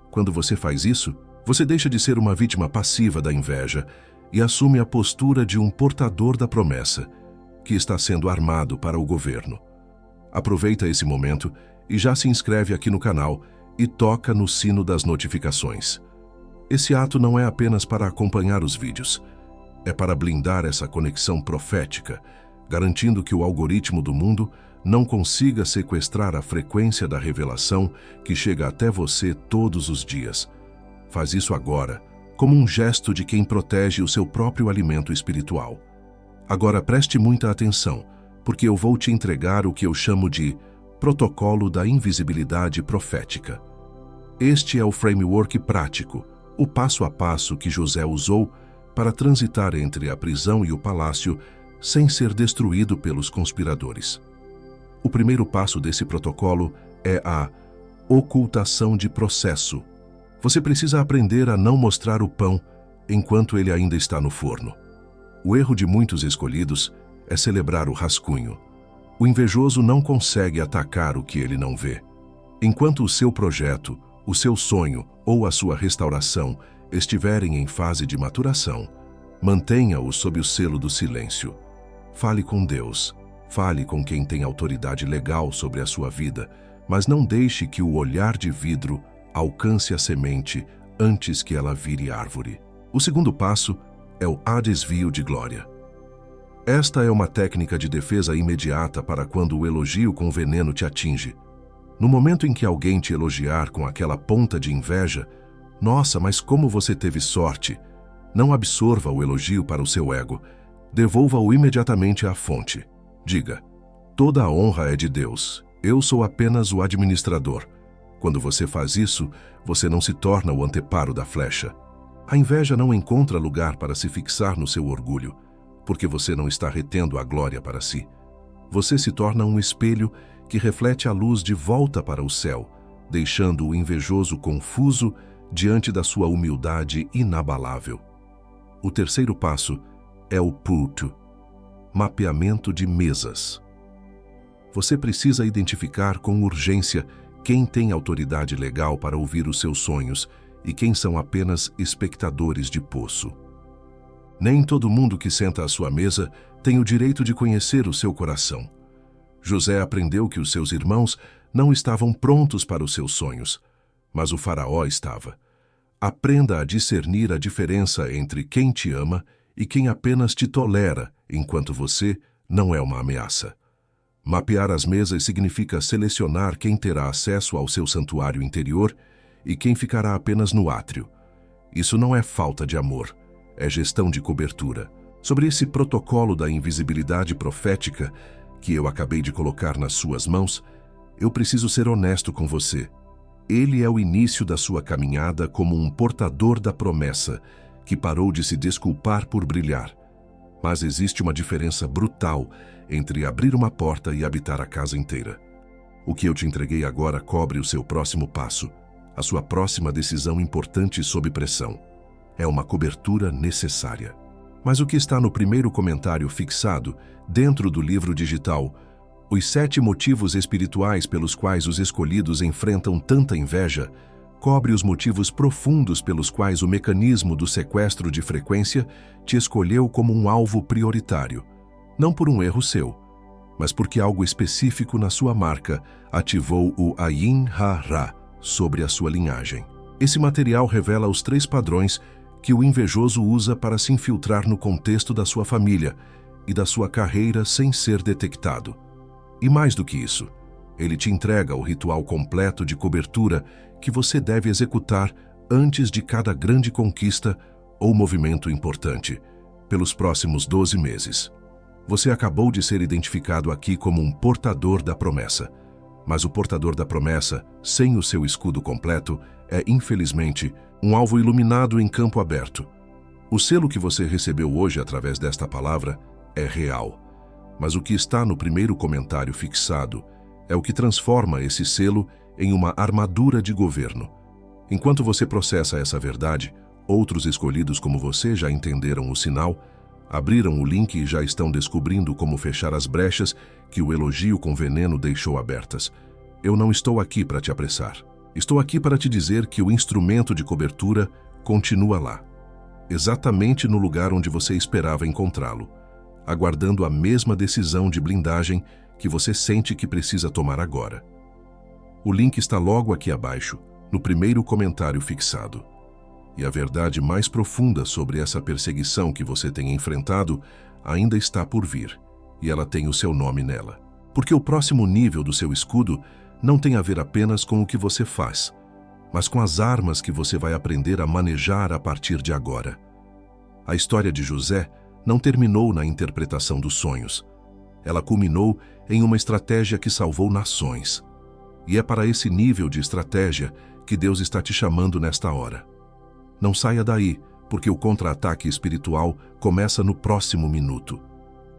Quando você faz isso, você deixa de ser uma vítima passiva da inveja e assume a postura de um portador da promessa, que está sendo armado para o governo. Aproveita esse momento e já se inscreve aqui no canal e toca no sino das notificações. Esse ato não é apenas para acompanhar os vídeos, é para blindar essa conexão profética, garantindo que o algoritmo do mundo não consiga sequestrar a frequência da revelação que chega até você todos os dias. Faz isso agora, como um gesto de quem protege o seu próprio alimento espiritual. Agora preste muita atenção, porque eu vou te entregar o que eu chamo de protocolo da invisibilidade profética. Este é o framework prático, o passo a passo que José usou para transitar entre a prisão e o palácio sem ser destruído pelos conspiradores. O primeiro passo desse protocolo é a ocultação de processo. Você precisa aprender a não mostrar o pão enquanto ele ainda está no forno. O erro de muitos escolhidos é celebrar o rascunho. O invejoso não consegue atacar o que ele não vê. Enquanto o seu projeto, o seu sonho ou a sua restauração estiverem em fase de maturação, mantenha-o sob o selo do silêncio. Fale com Deus, fale com quem tem autoridade legal sobre a sua vida, mas não deixe que o olhar de vidro alcance a semente antes que ela vire árvore. O segundo passo é o desvio de glória. Esta é uma técnica de defesa imediata para quando o elogio com veneno te atinge. No momento em que alguém te elogiar com aquela ponta de inveja, nossa, mas como você teve sorte! Não absorva o elogio para o seu ego. Devolva-o imediatamente à fonte. Diga: toda a honra é de Deus. Eu sou apenas o administrador. Quando você faz isso, você não se torna o anteparo da flecha. A inveja não encontra lugar para se fixar no seu orgulho, porque você não está retendo a glória para si. Você se torna um espelho que reflete a luz de volta para o céu, deixando o invejoso confuso diante da sua humildade inabalável. O terceiro passo é o PUT, mapeamento de mesas. Você precisa identificar com urgência quem tem autoridade legal para ouvir os seus sonhos e quem são apenas espectadores de poço. Nem todo mundo que senta à sua mesa tem o direito de conhecer o seu coração. José aprendeu que os seus irmãos não estavam prontos para os seus sonhos, mas o faraó estava. Aprenda a discernir a diferença entre quem te ama e quem apenas te tolera, enquanto você não é uma ameaça. Mapear as mesas significa selecionar quem terá acesso ao seu santuário interior e quem ficará apenas no átrio. Isso não é falta de amor, é gestão de cobertura. Sobre esse protocolo da invisibilidade profética que eu acabei de colocar nas suas mãos, eu preciso ser honesto com você. Ele é o início da sua caminhada como um portador da promessa que parou de se desculpar por brilhar. Mas existe uma diferença brutal entre abrir uma porta e habitar a casa inteira. O que eu te entreguei agora cobre o seu próximo passo, a sua próxima decisão importante sob pressão. É uma cobertura necessária. Mas o que está no primeiro comentário fixado, dentro do livro digital, Os 7 motivos espirituais pelos quais os escolhidos enfrentam tanta inveja, cobre os motivos profundos pelos quais o mecanismo do sequestro de frequência te escolheu como um alvo prioritário, não por um erro seu, mas porque algo específico na sua marca ativou o Ayin Ha-Ra sobre a sua linhagem. Esse material revela os 3 padrões que o invejoso usa para se infiltrar no contexto da sua família e da sua carreira sem ser detectado. E mais do que isso, ele te entrega o ritual completo de cobertura que você deve executar antes de cada grande conquista ou movimento importante, pelos próximos 12 meses. Você acabou de ser identificado aqui como um portador da promessa, mas o portador da promessa, sem o seu escudo completo, é, infelizmente, um alvo iluminado em campo aberto. O selo que você recebeu hoje através desta palavra é real. Mas o que está no primeiro comentário fixado é o que transforma esse selo em uma armadura de governo. Enquanto você processa essa verdade, outros escolhidos como você já entenderam o sinal, abriram o link e já estão descobrindo como fechar as brechas que o elogio com veneno deixou abertas. Eu não estou aqui para te apressar. Estou aqui para te dizer que o instrumento de cobertura continua lá, exatamente no lugar onde você esperava encontrá-lo, aguardando a mesma decisão de blindagem que você sente que precisa tomar agora. O link está logo aqui abaixo, no primeiro comentário fixado. E a verdade mais profunda sobre essa perseguição que você tem enfrentado ainda está por vir, e ela tem o seu nome nela. Porque o próximo nível do seu escudo não tem a ver apenas com o que você faz, mas com as armas que você vai aprender a manejar a partir de agora. A história de José não terminou na interpretação dos sonhos. Ela culminou em uma estratégia que salvou nações. E é para esse nível de estratégia que Deus está te chamando nesta hora. Não saia daí, porque o contra-ataque espiritual começa no próximo minuto.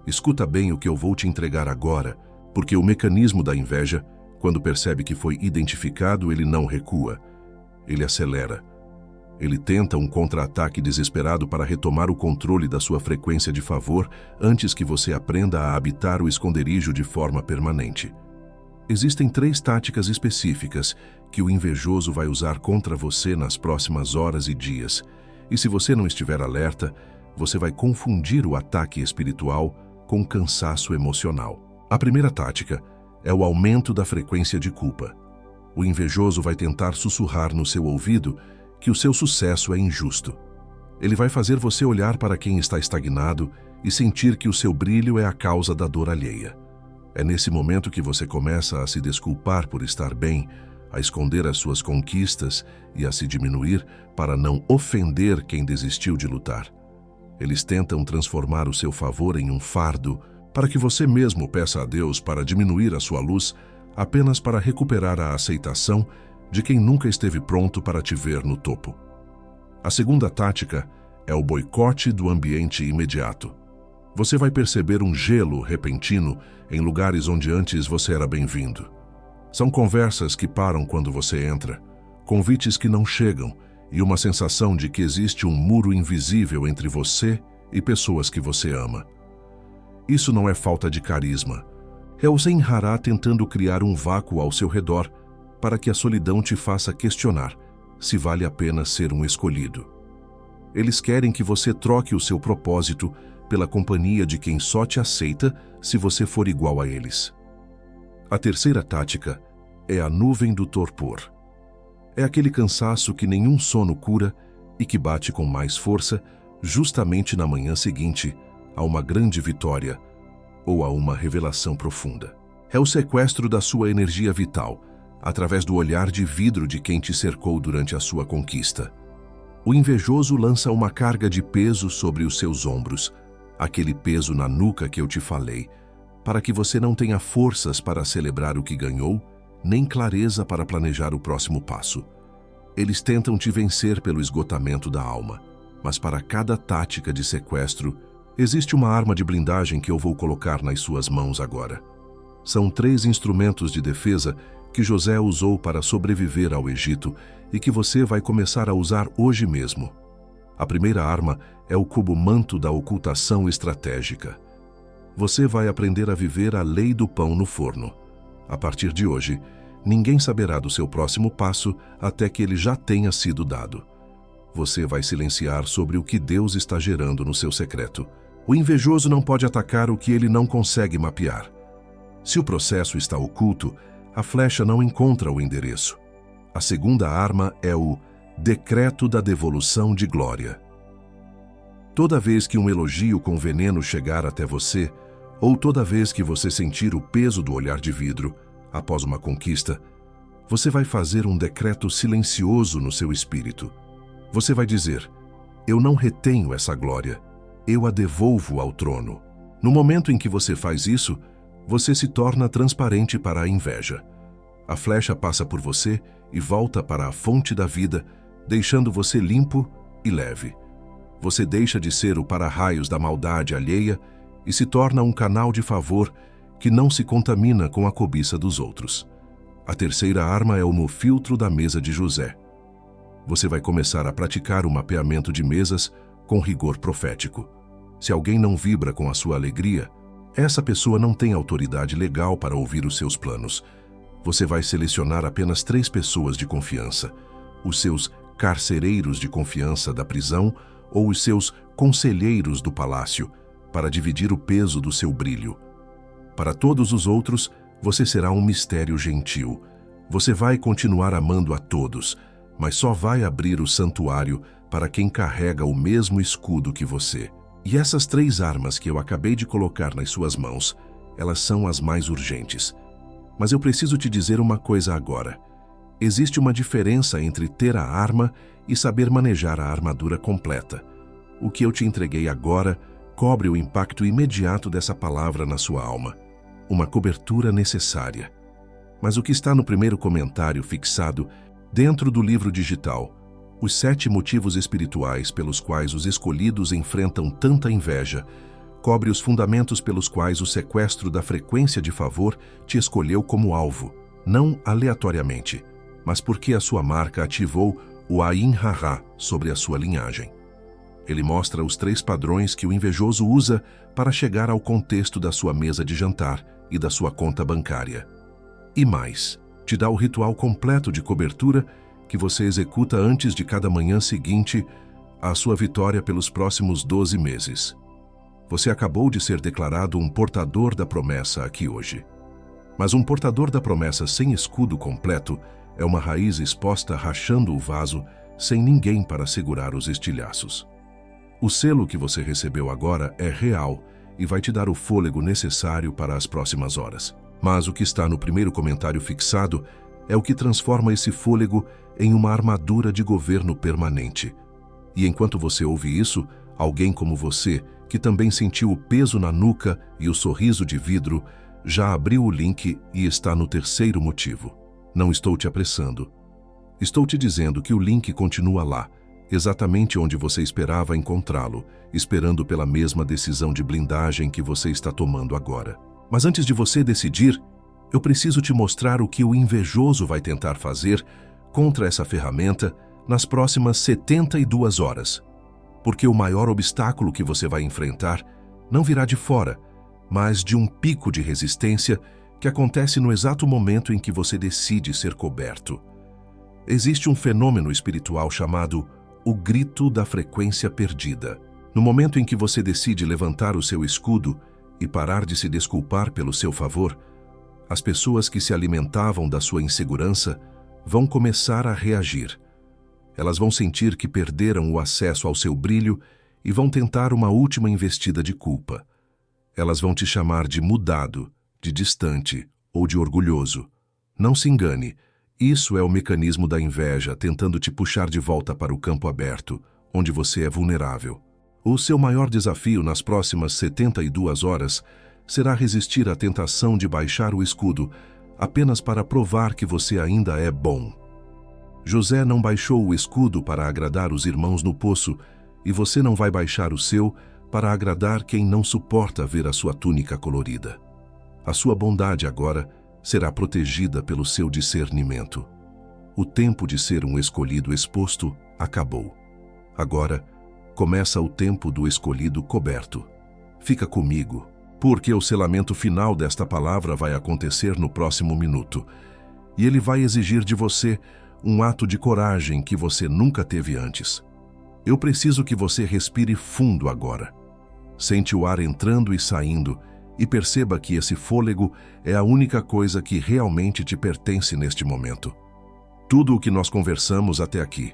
Escuta bem o que eu vou te entregar agora, porque o mecanismo da inveja, quando percebe que foi identificado, ele não recua. Ele acelera. Ele tenta um contra-ataque desesperado para retomar o controle da sua frequência de favor antes que você aprenda a habitar o esconderijo de forma permanente. Existem 3 táticas específicas que o invejoso vai usar contra você nas próximas horas e dias. E se você não estiver alerta, você vai confundir o ataque espiritual com cansaço emocional. A primeira tática é o aumento da frequência de culpa. O invejoso vai tentar sussurrar no seu ouvido que o seu sucesso é injusto. Ele vai fazer você olhar para quem está estagnado e sentir que o seu brilho é a causa da dor alheia. É nesse momento que você começa a se desculpar por estar bem, a esconder as suas conquistas e a se diminuir para não ofender quem desistiu de lutar. Eles tentam transformar o seu favor em um fardo para que você mesmo peça a Deus para diminuir a sua luz apenas para recuperar a aceitação de quem nunca esteve pronto para te ver no topo. A segunda tática é o boicote do ambiente imediato. Você vai perceber um gelo repentino em lugares onde antes você era bem-vindo. São conversas que param quando você entra, convites que não chegam e uma sensação de que existe um muro invisível entre você e pessoas que você ama. Isso não é falta de carisma. É o Zen-Hara tentando criar um vácuo ao seu redor para que a solidão te faça questionar se vale a pena ser um escolhido. Eles querem que você troque o seu propósito pela companhia de quem só te aceita se você for igual a eles. A terceira tática é a nuvem do torpor. É aquele cansaço que nenhum sono cura e que bate com mais força justamente na manhã seguinte a uma grande vitória ou a uma revelação profunda. É o sequestro da sua energia vital, através do olhar de vidro de quem te cercou durante a sua conquista. O invejoso lança uma carga de peso sobre os seus ombros, aquele peso na nuca que eu te falei, para que você não tenha forças para celebrar o que ganhou, nem clareza para planejar o próximo passo. Eles tentam te vencer pelo esgotamento da alma, mas para cada tática de sequestro, existe uma arma de blindagem que eu vou colocar nas suas mãos agora. São 3 instrumentos de defesa que José usou para sobreviver ao Egito e que você vai começar a usar hoje mesmo. A primeira arma é o cubo manto da ocultação estratégica. Você vai aprender a viver a lei do pão no forno. A partir de hoje, ninguém saberá do seu próximo passo até que ele já tenha sido dado. Você vai silenciar sobre o que Deus está gerando no seu secreto. O invejoso não pode atacar o que ele não consegue mapear. Se o processo está oculto, a flecha não encontra o endereço. A segunda arma é o decreto da devolução de glória. Toda vez que um elogio com veneno chegar até você, ou toda vez que você sentir o peso do olhar de vidro após uma conquista, você vai fazer um decreto silencioso no seu espírito. Você vai dizer: eu não retenho essa glória, eu a devolvo ao trono. No momento em que você faz isso, você se torna transparente para a inveja. A flecha passa por você e volta para a fonte da vida, deixando você limpo e leve. Você deixa de ser o para-raios da maldade alheia e se torna um canal de favor que não se contamina com a cobiça dos outros. A terceira arma é o filtro da mesa de José. Você vai começar a praticar o mapeamento de mesas com rigor profético. Se alguém não vibra com a sua alegria, essa pessoa não tem autoridade legal para ouvir os seus planos. Você vai selecionar apenas 3 pessoas de confiança, os seus carcereiros de confiança da prisão ou os seus conselheiros do palácio, para dividir o peso do seu brilho. Para todos os outros, você será um mistério gentil. Você vai continuar amando a todos, mas só vai abrir o santuário para quem carrega o mesmo escudo que você. E essas 3 armas que eu acabei de colocar nas suas mãos, elas são as mais urgentes. Mas eu preciso te dizer uma coisa agora. Existe uma diferença entre ter a arma e saber manejar a armadura completa. O que eu te entreguei agora cobre o impacto imediato dessa palavra na sua alma. Uma cobertura necessária. Mas o que está no primeiro comentário fixado dentro do livro digital, os 7 motivos espirituais pelos quais os escolhidos enfrentam tanta inveja, cobre os fundamentos pelos quais o sequestro da frequência de favor te escolheu como alvo, não aleatoriamente, mas porque a sua marca ativou o Ain-Hara sobre a sua linhagem. Ele mostra os 3 padrões que o invejoso usa para chegar ao contexto da sua mesa de jantar e da sua conta bancária. E mais, te dá o ritual completo de cobertura que você executa antes de cada manhã seguinte à sua vitória pelos próximos 12 meses. Você acabou de ser declarado um portador da promessa aqui hoje. Mas um portador da promessa sem escudo completo é uma raiz exposta rachando o vaso sem ninguém para segurar os estilhaços. O selo que você recebeu agora é real e vai te dar o fôlego necessário para as próximas horas. Mas o que está no primeiro comentário fixado é o que transforma esse fôlego em uma armadura de governo permanente. E enquanto você ouve isso, alguém como você, que também sentiu o peso na nuca e o sorriso de vidro, já abriu o link e está no terceiro motivo. Não estou te apressando. Estou te dizendo que o link continua lá, exatamente onde você esperava encontrá-lo, esperando pela mesma decisão de blindagem que você está tomando agora. Mas antes de você decidir, eu preciso te mostrar o que o invejoso vai tentar fazer contra essa ferramenta nas próximas 72 horas. Porque o maior obstáculo que você vai enfrentar não virá de fora, mas de um pico de resistência que acontece no exato momento em que você decide ser coberto. Existe um fenômeno espiritual chamado o grito da frequência perdida. No momento em que você decide levantar o seu escudo e parar de se desculpar pelo seu favor, as pessoas que se alimentavam da sua insegurança vão começar a reagir. Elas vão sentir que perderam o acesso ao seu brilho e vão tentar uma última investida de culpa. Elas vão te chamar de mudado, de distante ou de orgulhoso. Não se engane, isso é o mecanismo da inveja tentando te puxar de volta para o campo aberto, onde você é vulnerável. O seu maior desafio nas próximas 72 horas será resistir à tentação de baixar o escudo apenas para provar que você ainda é bom. José não baixou o escudo para agradar os irmãos no poço, e você não vai baixar o seu para agradar quem não suporta ver a sua túnica colorida. A sua bondade agora será protegida pelo seu discernimento. O tempo de ser um escolhido exposto acabou. Agora começa o tempo do escolhido coberto. Fica comigo, porque o selamento final desta palavra vai acontecer no próximo minuto, e ele vai exigir de você um ato de coragem que você nunca teve antes. Eu preciso que você respire fundo agora. Sente o ar entrando e saindo e perceba que esse fôlego é a única coisa que realmente te pertence neste momento. Tudo o que nós conversamos até aqui,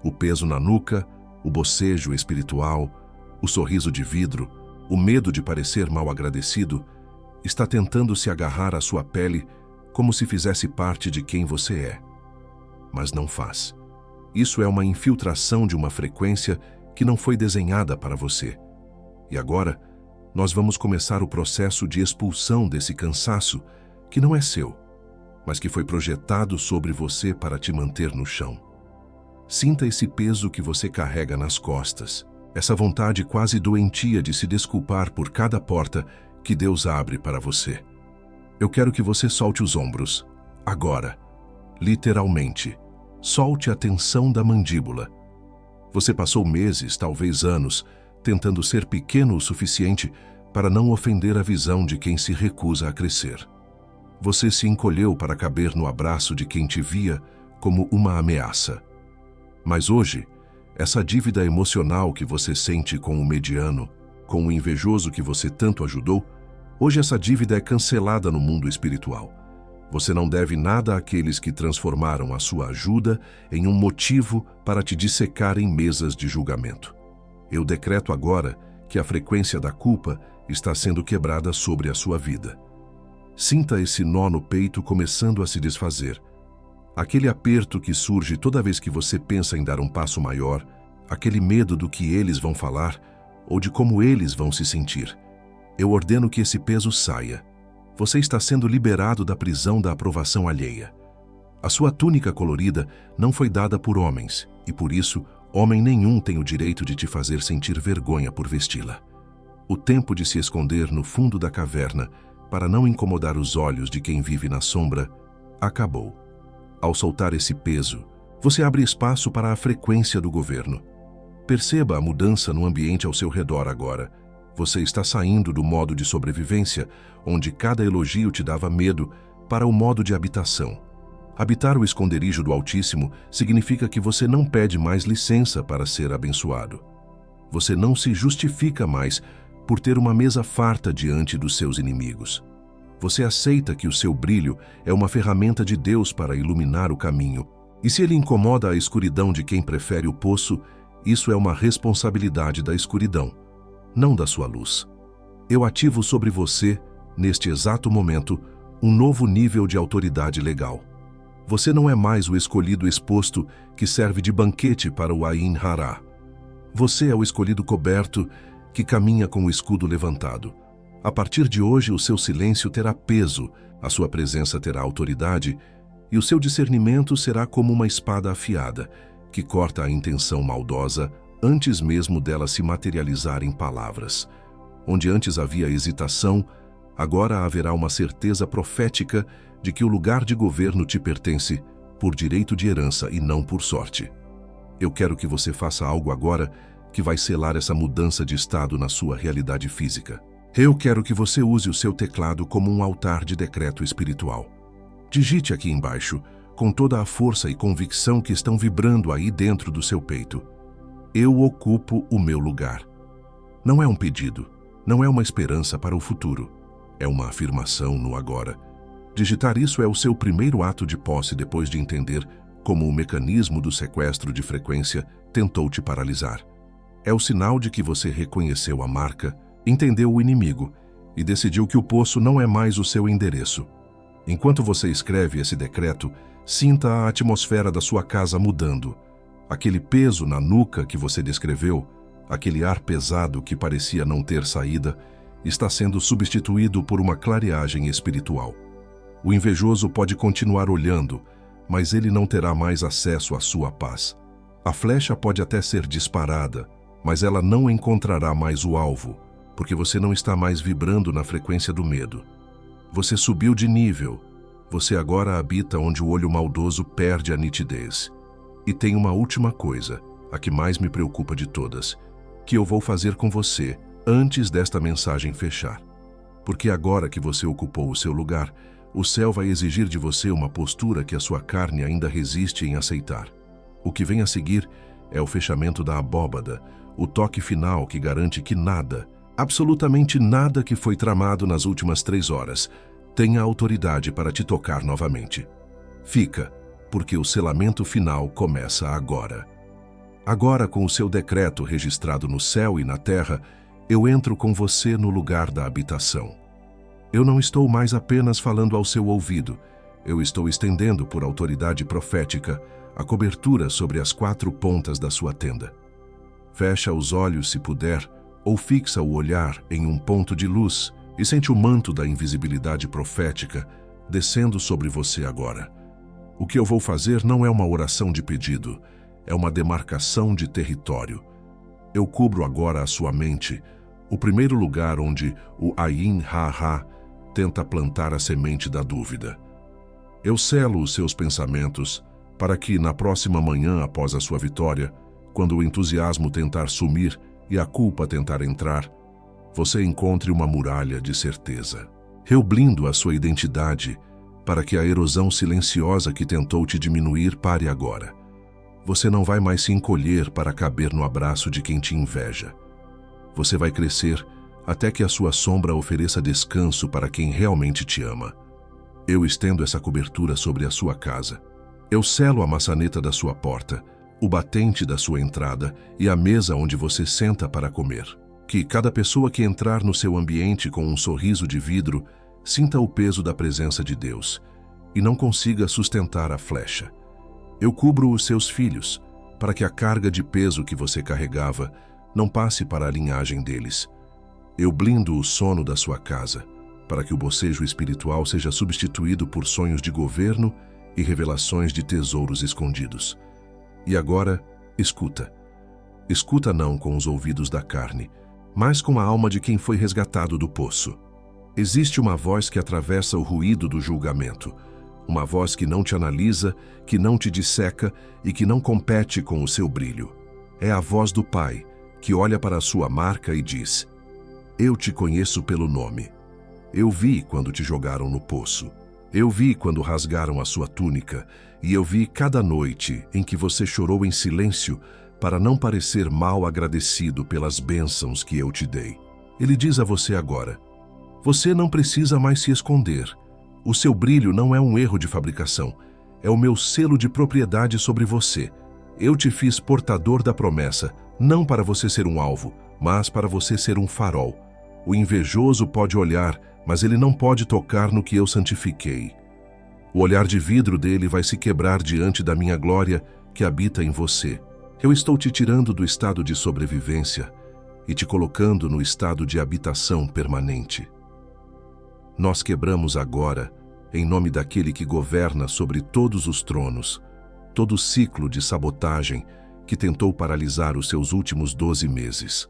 o peso na nuca, o bocejo espiritual, o sorriso de vidro, o medo de parecer mal agradecido, está tentando se agarrar à sua pele como se fizesse parte de quem você é. Mas não faz. Isso é uma infiltração de uma frequência que não foi desenhada para você. E agora, nós vamos começar o processo de expulsão desse cansaço que não é seu, mas que foi projetado sobre você para te manter no chão. Sinta esse peso que você carrega nas costas, essa vontade quase doentia de se desculpar por cada porta que Deus abre para você. Eu quero que você solte os ombros, agora, literalmente. Solte a tensão da mandíbula. Você passou meses, talvez anos, tentando ser pequeno o suficiente para não ofender a visão de quem se recusa a crescer. Você se encolheu para caber no abraço de quem te via como uma ameaça. Mas hoje, essa dívida emocional que você sente com o mediano, com o invejoso que você tanto ajudou, hoje essa dívida é cancelada no mundo espiritual. Você não deve nada àqueles que transformaram a sua ajuda em um motivo para te dissecar em mesas de julgamento. Eu decreto agora que a frequência da culpa está sendo quebrada sobre a sua vida. Sinta esse nó no peito começando a se desfazer. Aquele aperto que surge toda vez que você pensa em dar um passo maior, aquele medo do que eles vão falar ou de como eles vão se sentir. Eu ordeno que esse peso saia. Você está sendo liberado da prisão da aprovação alheia. A sua túnica colorida não foi dada por homens, e por isso, homem nenhum tem o direito de te fazer sentir vergonha por vesti-la. O tempo de se esconder no fundo da caverna, para não incomodar os olhos de quem vive na sombra, acabou. Ao soltar esse peso, você abre espaço para a frequência do governo. Perceba a mudança no ambiente ao seu redor agora. Você está saindo do modo de sobrevivência, onde cada elogio te dava medo, para o modo de habitação. Habitar o esconderijo do Altíssimo significa que você não pede mais licença para ser abençoado. Você não se justifica mais por ter uma mesa farta diante dos seus inimigos. Você aceita que o seu brilho é uma ferramenta de Deus para iluminar o caminho, e se ele incomoda a escuridão de quem prefere o poço, isso é uma responsabilidade da escuridão, não da sua luz. Eu ativo sobre você, neste exato momento, um novo nível de autoridade legal. Você não é mais o escolhido exposto que serve de banquete para o Ain Hará. Você é o escolhido coberto que caminha com o escudo levantado. A partir de hoje, o seu silêncio terá peso, a sua presença terá autoridade e o seu discernimento será como uma espada afiada, que corta a intenção maldosa antes mesmo dela se materializar em palavras. Onde antes havia hesitação, agora haverá uma certeza profética de que o lugar de governo te pertence por direito de herança e não por sorte. Eu quero que você faça algo agora que vai selar essa mudança de estado na sua realidade física. Eu quero que você use o seu teclado como um altar de decreto espiritual. Digite aqui embaixo, com toda a força e convicção que estão vibrando aí dentro do seu peito: eu ocupo o meu lugar. Não é um pedido, não é uma esperança para o futuro. É uma afirmação no agora. Digitar isso é o seu primeiro ato de posse depois de entender como o mecanismo do sequestro de frequência tentou te paralisar. É o sinal de que você reconheceu a marca, entendeu o inimigo e decidiu que o poço não é mais o seu endereço. Enquanto você escreve esse decreto, sinta a atmosfera da sua casa mudando. Aquele peso na nuca que você descreveu, aquele ar pesado que parecia não ter saída, está sendo substituído por uma clareagem espiritual. O invejoso pode continuar olhando, mas ele não terá mais acesso à sua paz. A flecha pode até ser disparada, mas ela não encontrará mais o alvo, porque você não está mais vibrando na frequência do medo. Você subiu de nível. Você agora habita onde o olho maldoso perde a nitidez. E tem uma última coisa, a que mais me preocupa de todas, que eu vou fazer com você antes desta mensagem fechar. Porque agora que você ocupou o seu lugar, o céu vai exigir de você uma postura que a sua carne ainda resiste em aceitar. O que vem a seguir é o fechamento da abóbada, o toque final que garante que nada, absolutamente nada que foi tramado nas últimas 3 horas, tenha autoridade para te tocar novamente. Fica, porque o selamento final começa agora. Agora, com o seu decreto registrado no céu e na terra, eu entro com você no lugar da habitação. Eu não estou mais apenas falando ao seu ouvido, eu estou estendendo por autoridade profética a cobertura sobre as 4 pontas da sua tenda. Fecha os olhos se puder, ou fixa o olhar em um ponto de luz e sente o manto da invisibilidade profética descendo sobre você agora. O que eu vou fazer não é uma oração de pedido, é uma demarcação de território. Eu cubro agora a sua mente, o primeiro lugar onde o Ayin Ha-Ha tenta plantar a semente da dúvida. Eu selo os seus pensamentos para que, na próxima manhã após a sua vitória, quando o entusiasmo tentar sumir e a culpa tentar entrar, você encontre uma muralha de certeza. Eu blindo a sua identidade para que a erosão silenciosa que tentou te diminuir pare agora. Você não vai mais se encolher para caber no abraço de quem te inveja. Você vai crescer até que a sua sombra ofereça descanso para quem realmente te ama. Eu estendo essa cobertura sobre a sua casa. Eu selo a maçaneta da sua porta, o batente da sua entrada e a mesa onde você senta para comer. Que cada pessoa que entrar no seu ambiente com um sorriso de vidro sinta o peso da presença de Deus e não consiga sustentar a flecha. Eu cubro os seus filhos, para que a carga de peso que você carregava não passe para a linhagem deles. Eu blindo o sono da sua casa, para que o bocejo espiritual seja substituído por sonhos de governo e revelações de tesouros escondidos. E agora, escuta. Escuta não com os ouvidos da carne, mas com a alma de quem foi resgatado do poço. Existe uma voz que atravessa o ruído do julgamento, uma voz que não te analisa, que não te disseca e que não compete com o seu brilho. É a voz do Pai, que olha para a sua marca e diz: eu te conheço pelo nome. Eu vi quando te jogaram no poço. Eu vi quando rasgaram a sua túnica, e eu vi cada noite em que você chorou em silêncio para não parecer mal agradecido pelas bênçãos que eu te dei. Ele diz a você agora: você não precisa mais se esconder. O seu brilho não é um erro de fabricação, é o meu selo de propriedade sobre você. Eu te fiz portador da promessa, não para você ser um alvo, mas para você ser um farol. O invejoso pode olhar, mas ele não pode tocar no que eu santifiquei. O olhar de vidro dele vai se quebrar diante da minha glória que habita em você. Eu estou te tirando do estado de sobrevivência e te colocando no estado de habitação permanente. Nós quebramos agora, em nome daquele que governa sobre todos os tronos, todo o ciclo de sabotagem que tentou paralisar os seus últimos 12 meses.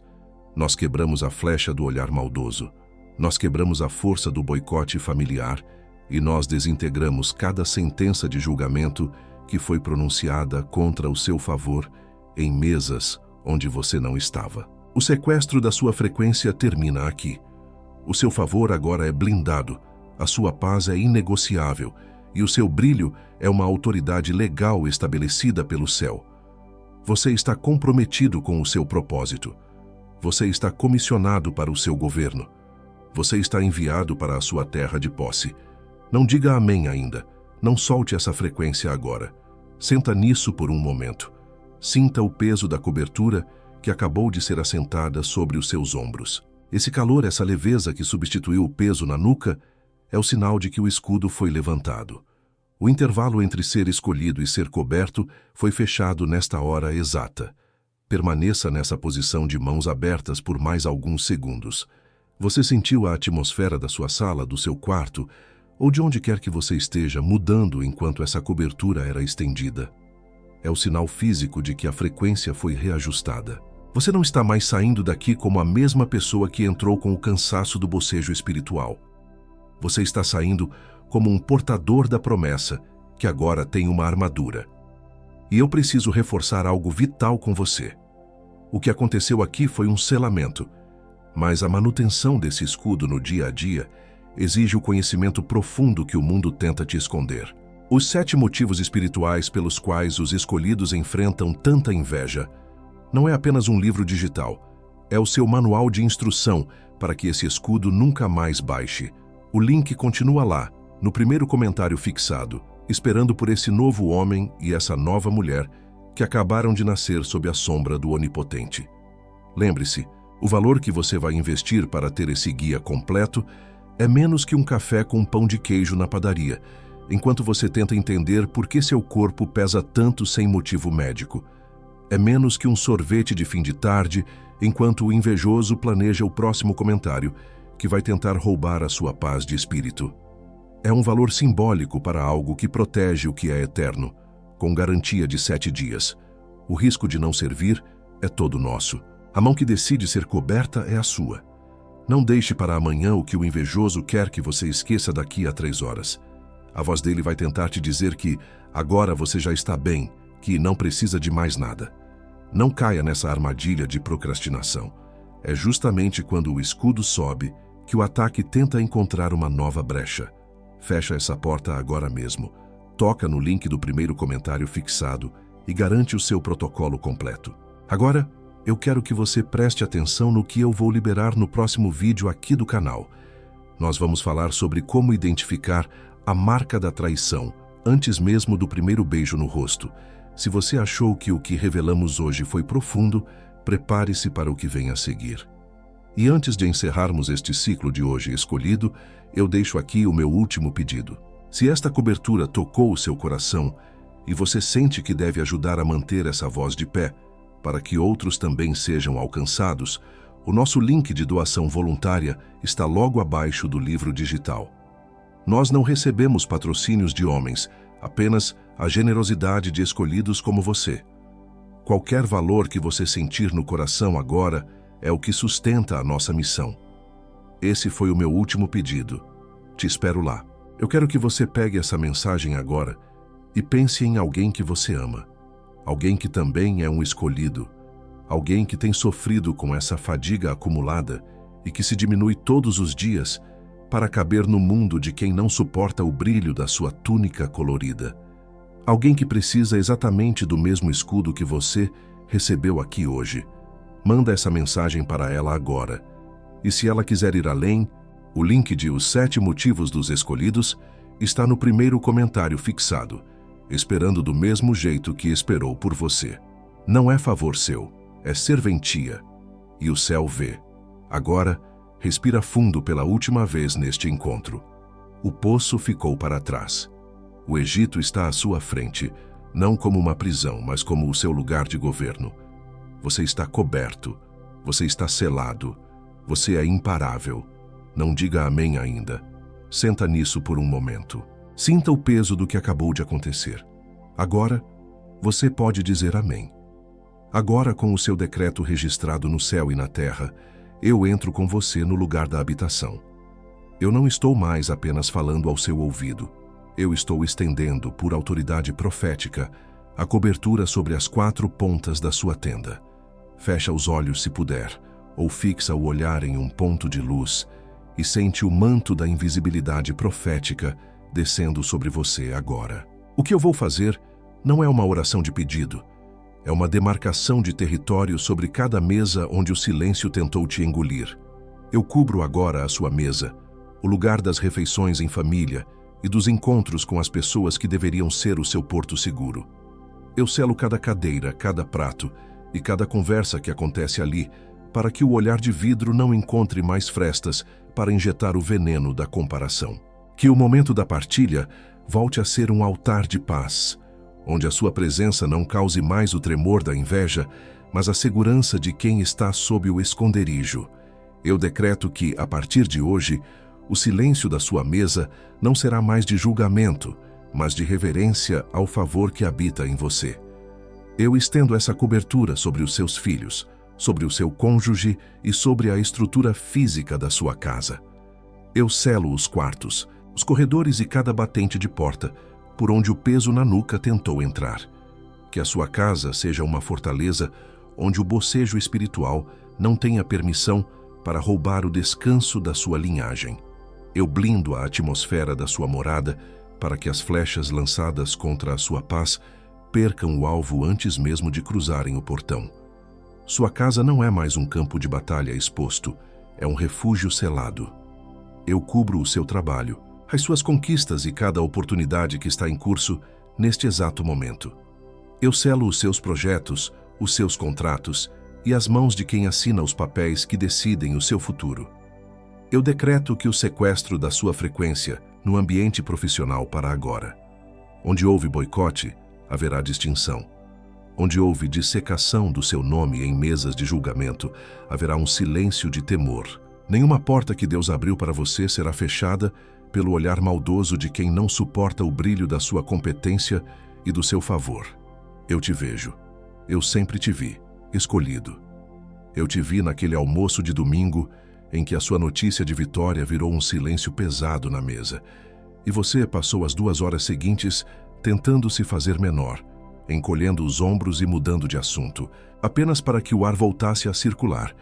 Nós quebramos a flecha do olhar maldoso, nós quebramos a força do boicote familiar e nós desintegramos cada sentença de julgamento que foi pronunciada contra o seu favor em mesas onde você não estava. O sequestro da sua frequência termina aqui. O seu favor agora é blindado, a sua paz é inegociável e o seu brilho é uma autoridade legal estabelecida pelo céu. Você está comprometido com o seu propósito. Você está comissionado para o seu governo. Você está enviado para a sua terra de posse. Não diga amém ainda. Não solte essa frequência agora. Senta nisso por um momento. Sinta o peso da cobertura que acabou de ser assentada sobre os seus ombros. Esse calor, essa leveza que substituiu o peso na nuca, é o sinal de que o escudo foi levantado. O intervalo entre ser escolhido e ser coberto foi fechado nesta hora exata. Permaneça nessa posição de mãos abertas por mais alguns segundos. Você sentiu a atmosfera da sua sala, do seu quarto, ou de onde quer que você esteja, mudando enquanto essa cobertura era estendida? É o sinal físico de que a frequência foi reajustada. Você não está mais saindo daqui como a mesma pessoa que entrou com o cansaço do bocejo espiritual. Você está saindo como um portador da promessa, que agora tem uma armadura. E eu preciso reforçar algo vital com você. O que aconteceu aqui foi um selamento, mas a manutenção desse escudo no dia a dia exige o conhecimento profundo que o mundo tenta te esconder. Os 7 motivos espirituais pelos quais os escolhidos enfrentam tanta inveja não é apenas um livro digital, é o seu manual de instrução para que esse escudo nunca mais baixe. O link continua lá, no primeiro comentário fixado, esperando por esse novo homem e essa nova mulher que acabaram de nascer sob a sombra do Onipotente. Lembre-se, o valor que você vai investir para ter esse guia completo é menos que um café com pão de queijo na padaria, enquanto você tenta entender por que seu corpo pesa tanto sem motivo médico. É menos que um sorvete de fim de tarde, enquanto o invejoso planeja o próximo comentário, que vai tentar roubar a sua paz de espírito. É um valor simbólico para algo que protege o que é eterno, com garantia de 7 dias. O risco de não servir é todo nosso. A mão que decide ser coberta é a sua. Não deixe para amanhã o que o invejoso quer que você esqueça daqui a 3 horas. A voz dele vai tentar te dizer que agora você já está bem, que não precisa de mais nada. Não caia nessa armadilha de procrastinação. É justamente quando o escudo sobe que o ataque tenta encontrar uma nova brecha. Fecha essa porta agora mesmo. Toca no link do primeiro comentário fixado e garante o seu protocolo completo. Agora, eu quero que você preste atenção no que eu vou liberar no próximo vídeo aqui do canal. Nós vamos falar sobre como identificar a marca da traição antes mesmo do primeiro beijo no rosto. Se você achou que o que revelamos hoje foi profundo, prepare-se para o que vem a seguir. E antes de encerrarmos este ciclo de hoje escolhido, eu deixo aqui o meu último pedido. Se esta cobertura tocou o seu coração e você sente que deve ajudar a manter essa voz de pé, para que outros também sejam alcançados, o nosso link de doação voluntária está logo abaixo do livro digital. Nós não recebemos patrocínios de homens, apenas a generosidade de escolhidos como você. Qualquer valor que você sentir no coração agora é o que sustenta a nossa missão. Esse foi o meu último pedido. Te espero lá. Eu quero que você pegue essa mensagem agora e pense em alguém que você ama. Alguém que também é um escolhido. Alguém que tem sofrido com essa fadiga acumulada e que se diminui todos os dias para caber no mundo de quem não suporta o brilho da sua túnica colorida. Alguém que precisa exatamente do mesmo escudo que você recebeu aqui hoje. Manda essa mensagem para ela agora. E se ela quiser ir além, o link de Os 7 Motivos dos Escolhidos está no primeiro comentário fixado, esperando do mesmo jeito que esperou por você. Não é favor seu, é serventia. E o céu vê. Agora, respira fundo pela última vez neste encontro. O poço ficou para trás. O Egito está à sua frente, não como uma prisão, mas como o seu lugar de governo. Você está coberto, você está selado, você é imparável. Não diga amém ainda. Senta nisso por um momento. Sinta o peso do que acabou de acontecer. Agora, você pode dizer amém. Agora, com o seu decreto registrado no céu e na terra, eu entro com você no lugar da habitação. Eu não estou mais apenas falando ao seu ouvido. Eu estou estendendo, por autoridade profética, a cobertura sobre as 4 pontas da sua tenda. Fecha os olhos se puder, ou fixa o olhar em um ponto de luz e sente o manto da invisibilidade profética descendo sobre você agora. O que eu vou fazer não é uma oração de pedido, é uma demarcação de território sobre cada mesa onde o silêncio tentou te engolir. Eu cubro agora a sua mesa, o lugar das refeições em família e dos encontros com as pessoas que deveriam ser o seu porto seguro. Eu selo cada cadeira, cada prato e cada conversa que acontece ali, para que o olhar de vidro não encontre mais frestas para injetar o veneno da comparação. Que o momento da partilha volte a ser um altar de paz, onde a sua presença não cause mais o tremor da inveja, mas a segurança de quem está sob o esconderijo. Eu decreto que, a partir de hoje, o silêncio da sua mesa não será mais de julgamento, mas de reverência ao favor que habita em você. Eu estendo essa cobertura sobre os seus filhos, sobre o seu cônjuge e sobre a estrutura física da sua casa. Eu selo os quartos, os corredores e cada batente de porta, por onde o peso na nuca tentou entrar. Que a sua casa seja uma fortaleza onde o bocejo espiritual não tenha permissão para roubar o descanso da sua linhagem. Eu blindo a atmosfera da sua morada para que as flechas lançadas contra a sua paz percam o alvo antes mesmo de cruzarem o portão. Sua casa não é mais um campo de batalha exposto, é um refúgio selado. Eu cubro o seu trabalho, as suas conquistas e cada oportunidade que está em curso neste exato momento. Eu selo os seus projetos, os seus contratos e as mãos de quem assina os papéis que decidem o seu futuro. Eu decreto que o sequestro da sua frequência no ambiente profissional para agora. Onde houve boicote, haverá distinção. Onde houve dissecação do seu nome em mesas de julgamento, haverá um silêncio de temor. Nenhuma porta que Deus abriu para você será fechada pelo olhar maldoso de quem não suporta o brilho da sua competência e do seu favor. Eu te vejo. Eu sempre te vi, escolhido. Eu te vi naquele almoço de domingo em que a sua notícia de vitória virou um silêncio pesado na mesa, e você passou as 2 horas seguintes tentando se fazer menor, encolhendo os ombros e mudando de assunto, apenas para que o ar voltasse a circular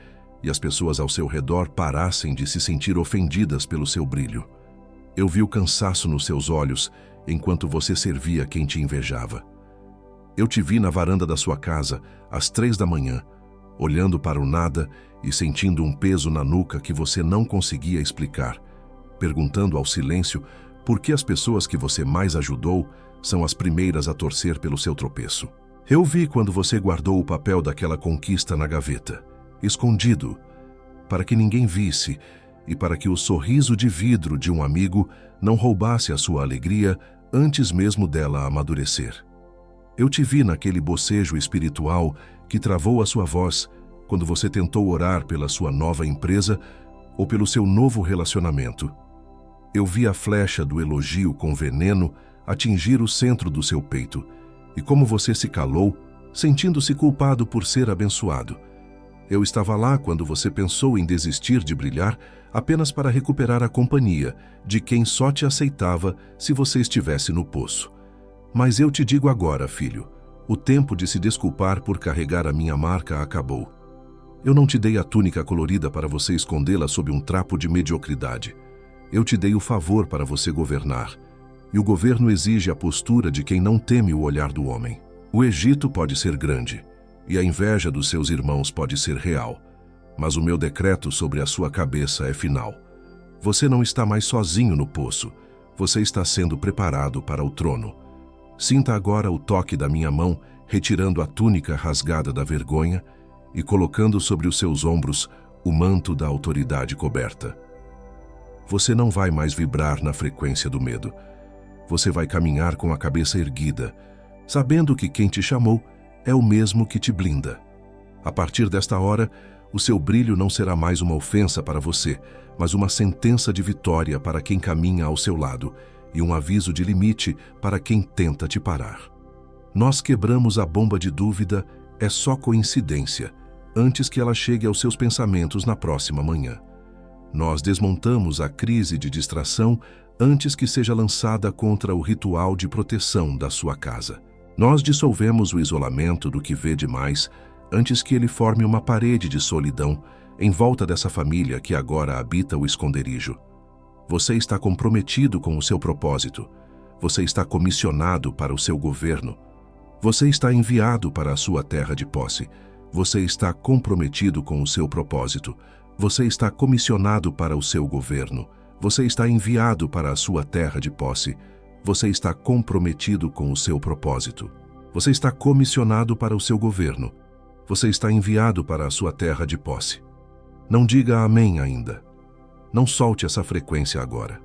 e as pessoas ao seu redor parassem de se sentir ofendidas pelo seu brilho. Eu vi o cansaço nos seus olhos enquanto você servia quem te invejava. Eu te vi na varanda da sua casa, às 3 da manhã, olhando para o nada e sentindo um peso na nuca que você não conseguia explicar, perguntando ao silêncio por que as pessoas que você mais ajudou são as primeiras a torcer pelo seu tropeço. Eu vi quando você guardou o papel daquela conquista na gaveta, escondido, para que ninguém visse e para que o sorriso de vidro de um amigo não roubasse a sua alegria antes mesmo dela amadurecer. Eu te vi naquele bocejo espiritual que travou a sua voz quando você tentou orar pela sua nova empresa ou pelo seu novo relacionamento. Eu vi a flecha do elogio com veneno atingir o centro do seu peito e como você se calou, sentindo-se culpado por ser abençoado. Eu estava lá quando você pensou em desistir de brilhar apenas para recuperar a companhia de quem só te aceitava se você estivesse no poço. Mas eu te digo agora, filho, o tempo de se desculpar por carregar a minha marca acabou. Eu não te dei a túnica colorida para você escondê-la sob um trapo de mediocridade. Eu te dei o favor para você governar. E o governo exige a postura de quem não teme o olhar do homem. O Egito pode ser grande, e a inveja dos seus irmãos pode ser real, mas o meu decreto sobre a sua cabeça é final. Você não está mais sozinho no poço, você está sendo preparado para o trono. Sinta agora o toque da minha mão, retirando a túnica rasgada da vergonha e colocando sobre os seus ombros o manto da autoridade coberta. Você não vai mais vibrar na frequência do medo. Você vai caminhar com a cabeça erguida, sabendo que quem te chamou é o mesmo que te blinda. A partir desta hora, o seu brilho não será mais uma ofensa para você, mas uma sentença de vitória para quem caminha ao seu lado e um aviso de limite para quem tenta te parar. Nós quebramos a bomba de dúvida, é só coincidência, antes que ela chegue aos seus pensamentos na próxima manhã. Nós desmontamos a crise de distração antes que seja lançada contra o ritual de proteção da sua casa. Nós dissolvemos o isolamento do que vê demais antes que ele forme uma parede de solidão em volta dessa família que agora habita o esconderijo. Você está comprometido com o seu propósito. Você está comissionado para o seu governo. Você está enviado para a sua terra de posse. Você está comprometido com o seu propósito. Você está comissionado para o seu governo. Você está enviado para a sua terra de posse. Você está comprometido com o seu propósito. Você está comissionado para o seu governo. Você está enviado para a sua terra de posse. Não diga amém ainda. Não solte essa frequência agora.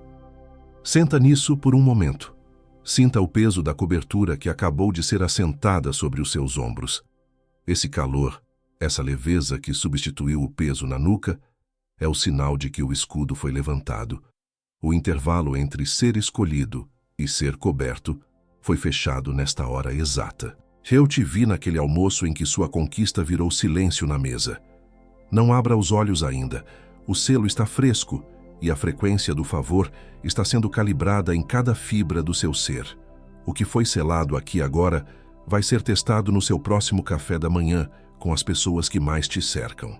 Senta nisso por um momento. Sinta o peso da cobertura que acabou de ser assentada sobre os seus ombros. Esse calor, essa leveza que substituiu o peso na nuca, é o sinal de que o escudo foi levantado. O intervalo entre ser escolhido e ser coberto foi fechado nesta hora exata. Eu te vi naquele almoço em que sua conquista virou silêncio na mesa. Não abra os olhos ainda. O selo está fresco e a frequência do favor está sendo calibrada em cada fibra do seu ser. O que foi selado aqui agora vai ser testado no seu próximo café da manhã com as pessoas que mais te cercam.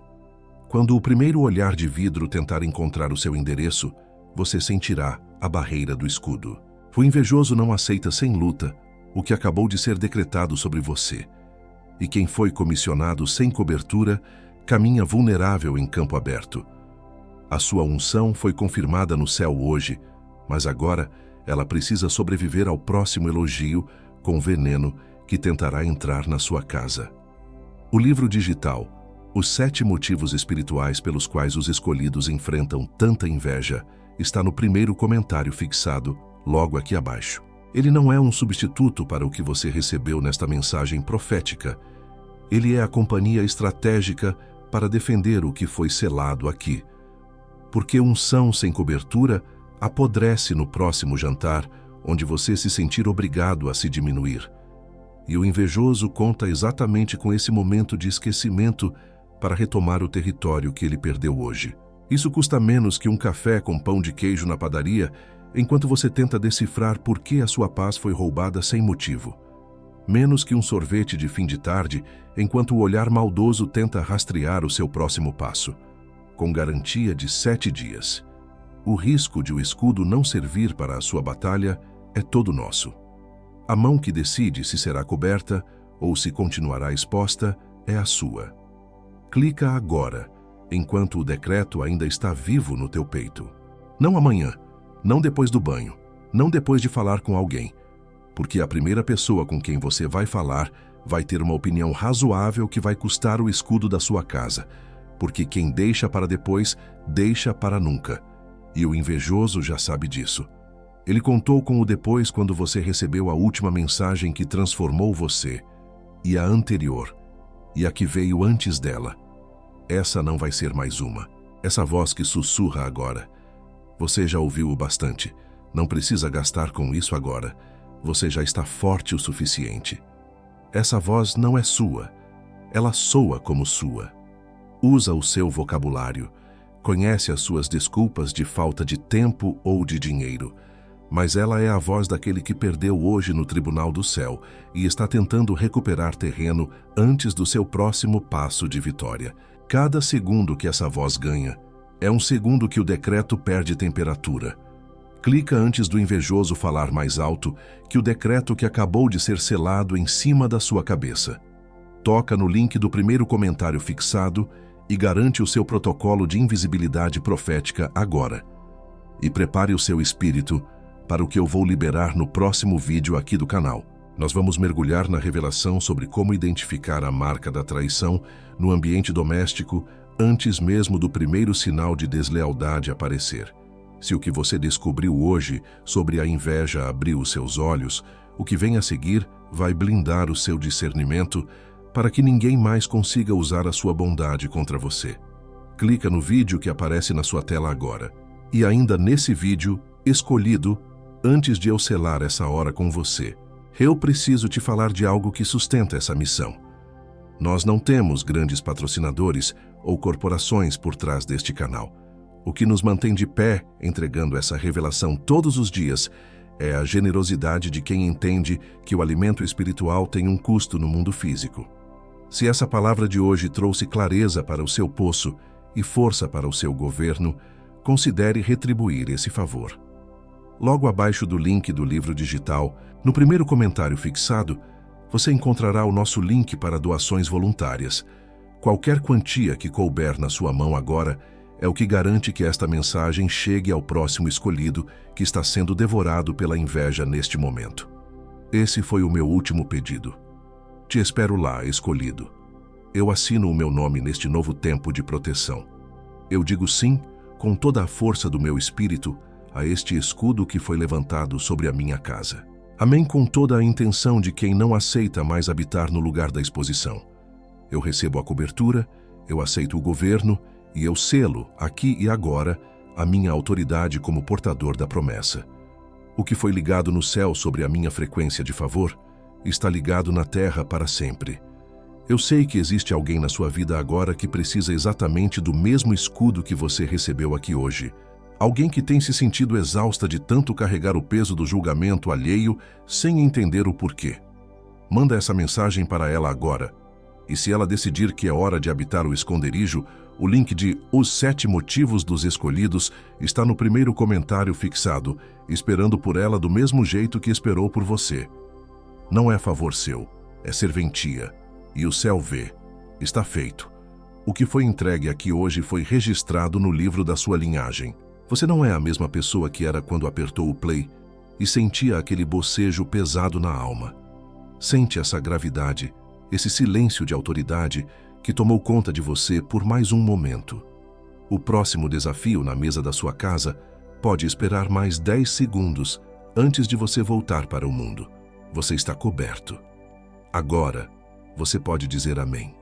Quando o primeiro olhar de vidro tentar encontrar o seu endereço, você sentirá a barreira do escudo. O invejoso não aceita sem luta o que acabou de ser decretado sobre você. E quem foi comissionado sem cobertura caminha vulnerável em campo aberto. A sua unção foi confirmada no céu hoje, mas agora ela precisa sobreviver ao próximo elogio com veneno que tentará entrar na sua casa. O livro digital, Os 7 Motivos Espirituais pelos quais os escolhidos enfrentam tanta inveja, está no primeiro comentário fixado, logo aqui abaixo. Ele não é um substituto para o que você recebeu nesta mensagem profética. Ele é a companhia estratégica para defender o que foi selado aqui. Porque unção sem cobertura apodrece no próximo jantar, onde você se sentir obrigado a se diminuir. E o invejoso conta exatamente com esse momento de esquecimento para retomar o território que ele perdeu hoje. Isso custa menos que um café com pão de queijo na padaria, enquanto você tenta decifrar por que a sua paz foi roubada sem motivo. Menos que um sorvete de fim de tarde, enquanto o olhar maldoso tenta rastrear o seu próximo passo. Com garantia de 7 dias. O risco de o escudo não servir para a sua batalha é todo nosso. A mão que decide se será coberta ou se continuará exposta é a sua. Clica agora, enquanto o decreto ainda está vivo no teu peito. Não amanhã, não depois do banho, não depois de falar com alguém, porque a primeira pessoa com quem você vai falar vai ter uma opinião razoável que vai custar o escudo da sua casa, porque quem deixa para depois, deixa para nunca. E o invejoso já sabe disso. Ele contou com o depois quando você recebeu a última mensagem que transformou você, e a anterior, e a que veio antes dela. Essa não vai ser mais uma. Essa voz que sussurra agora. Você já ouviu o bastante. Não precisa gastar com isso agora. Você já está forte o suficiente. Essa voz não é sua. Ela soa como sua. Usa o seu vocabulário. Conhece as suas desculpas de falta de tempo ou de dinheiro. Mas ela é a voz daquele que perdeu hoje no tribunal do céu e está tentando recuperar terreno antes do seu próximo passo de vitória. Cada segundo que essa voz ganha é um segundo que o decreto perde temperatura. Clica antes do invejoso falar mais alto que o decreto que acabou de ser selado em cima da sua cabeça. Toca no link do primeiro comentário fixado e garante o seu protocolo de invisibilidade profética agora. E prepare o seu espírito para o que eu vou liberar no próximo vídeo aqui do canal. Nós vamos mergulhar na revelação sobre como identificar a marca da traição no ambiente doméstico antes mesmo do primeiro sinal de deslealdade aparecer. Se o que você descobriu hoje sobre a inveja abriu os seus olhos, o que vem a seguir vai blindar o seu discernimento para que ninguém mais consiga usar a sua bondade contra você. Clica no vídeo que aparece na sua tela agora. E ainda nesse vídeo, escolhido, antes de eu selar essa hora com você, eu preciso te falar de algo que sustenta essa missão. Nós não temos grandes patrocinadores ou corporações por trás deste canal. O que nos mantém de pé, entregando essa revelação todos os dias, É a generosidade de quem entende que o alimento espiritual tem um custo no mundo físico. Se essa palavra de hoje trouxe clareza para o seu poço e força para o seu governo, considere retribuir esse favor. Logo abaixo do link do livro digital, no primeiro comentário fixado, você encontrará o nosso link para doações voluntárias. Qualquer quantia que couber na sua mão agora é o que garante que esta mensagem chegue ao próximo escolhido que está sendo devorado pela inveja neste momento. Esse foi o meu último pedido. Te espero lá, escolhido. Eu assino o meu nome neste novo tempo de proteção. Eu digo sim, com toda a força do meu espírito, a este escudo que foi levantado sobre a minha casa. Amém, com toda a intenção de quem não aceita mais habitar no lugar da exposição. Eu recebo a cobertura, eu aceito o governo e eu selo, aqui e agora, a minha autoridade como portador da promessa. O que foi ligado no céu sobre a minha frequência de favor, está ligado na terra para sempre. Eu sei que existe alguém na sua vida agora que precisa exatamente do mesmo escudo que você recebeu aqui hoje. Alguém que tem se sentido exausta de tanto carregar o peso do julgamento alheio sem entender o porquê. Manda essa mensagem para ela agora. E se ela decidir que é hora de habitar o esconderijo, o link de Os 7 Motivos dos Escolhidos está no primeiro comentário fixado, esperando por ela do mesmo jeito que esperou por você. Não é favor seu, é serventia. E o céu vê. Está feito. O que foi entregue aqui hoje foi registrado no livro da sua linhagem. Você não é a mesma pessoa que era quando apertou o play e sentia aquele bocejo pesado na alma. Sente essa gravidade, esse silêncio de autoridade que tomou conta de você por mais um momento. O próximo desafio na mesa da sua casa pode esperar mais 10 segundos antes de você voltar para o mundo. Você está coberto. Agora, você pode dizer amém.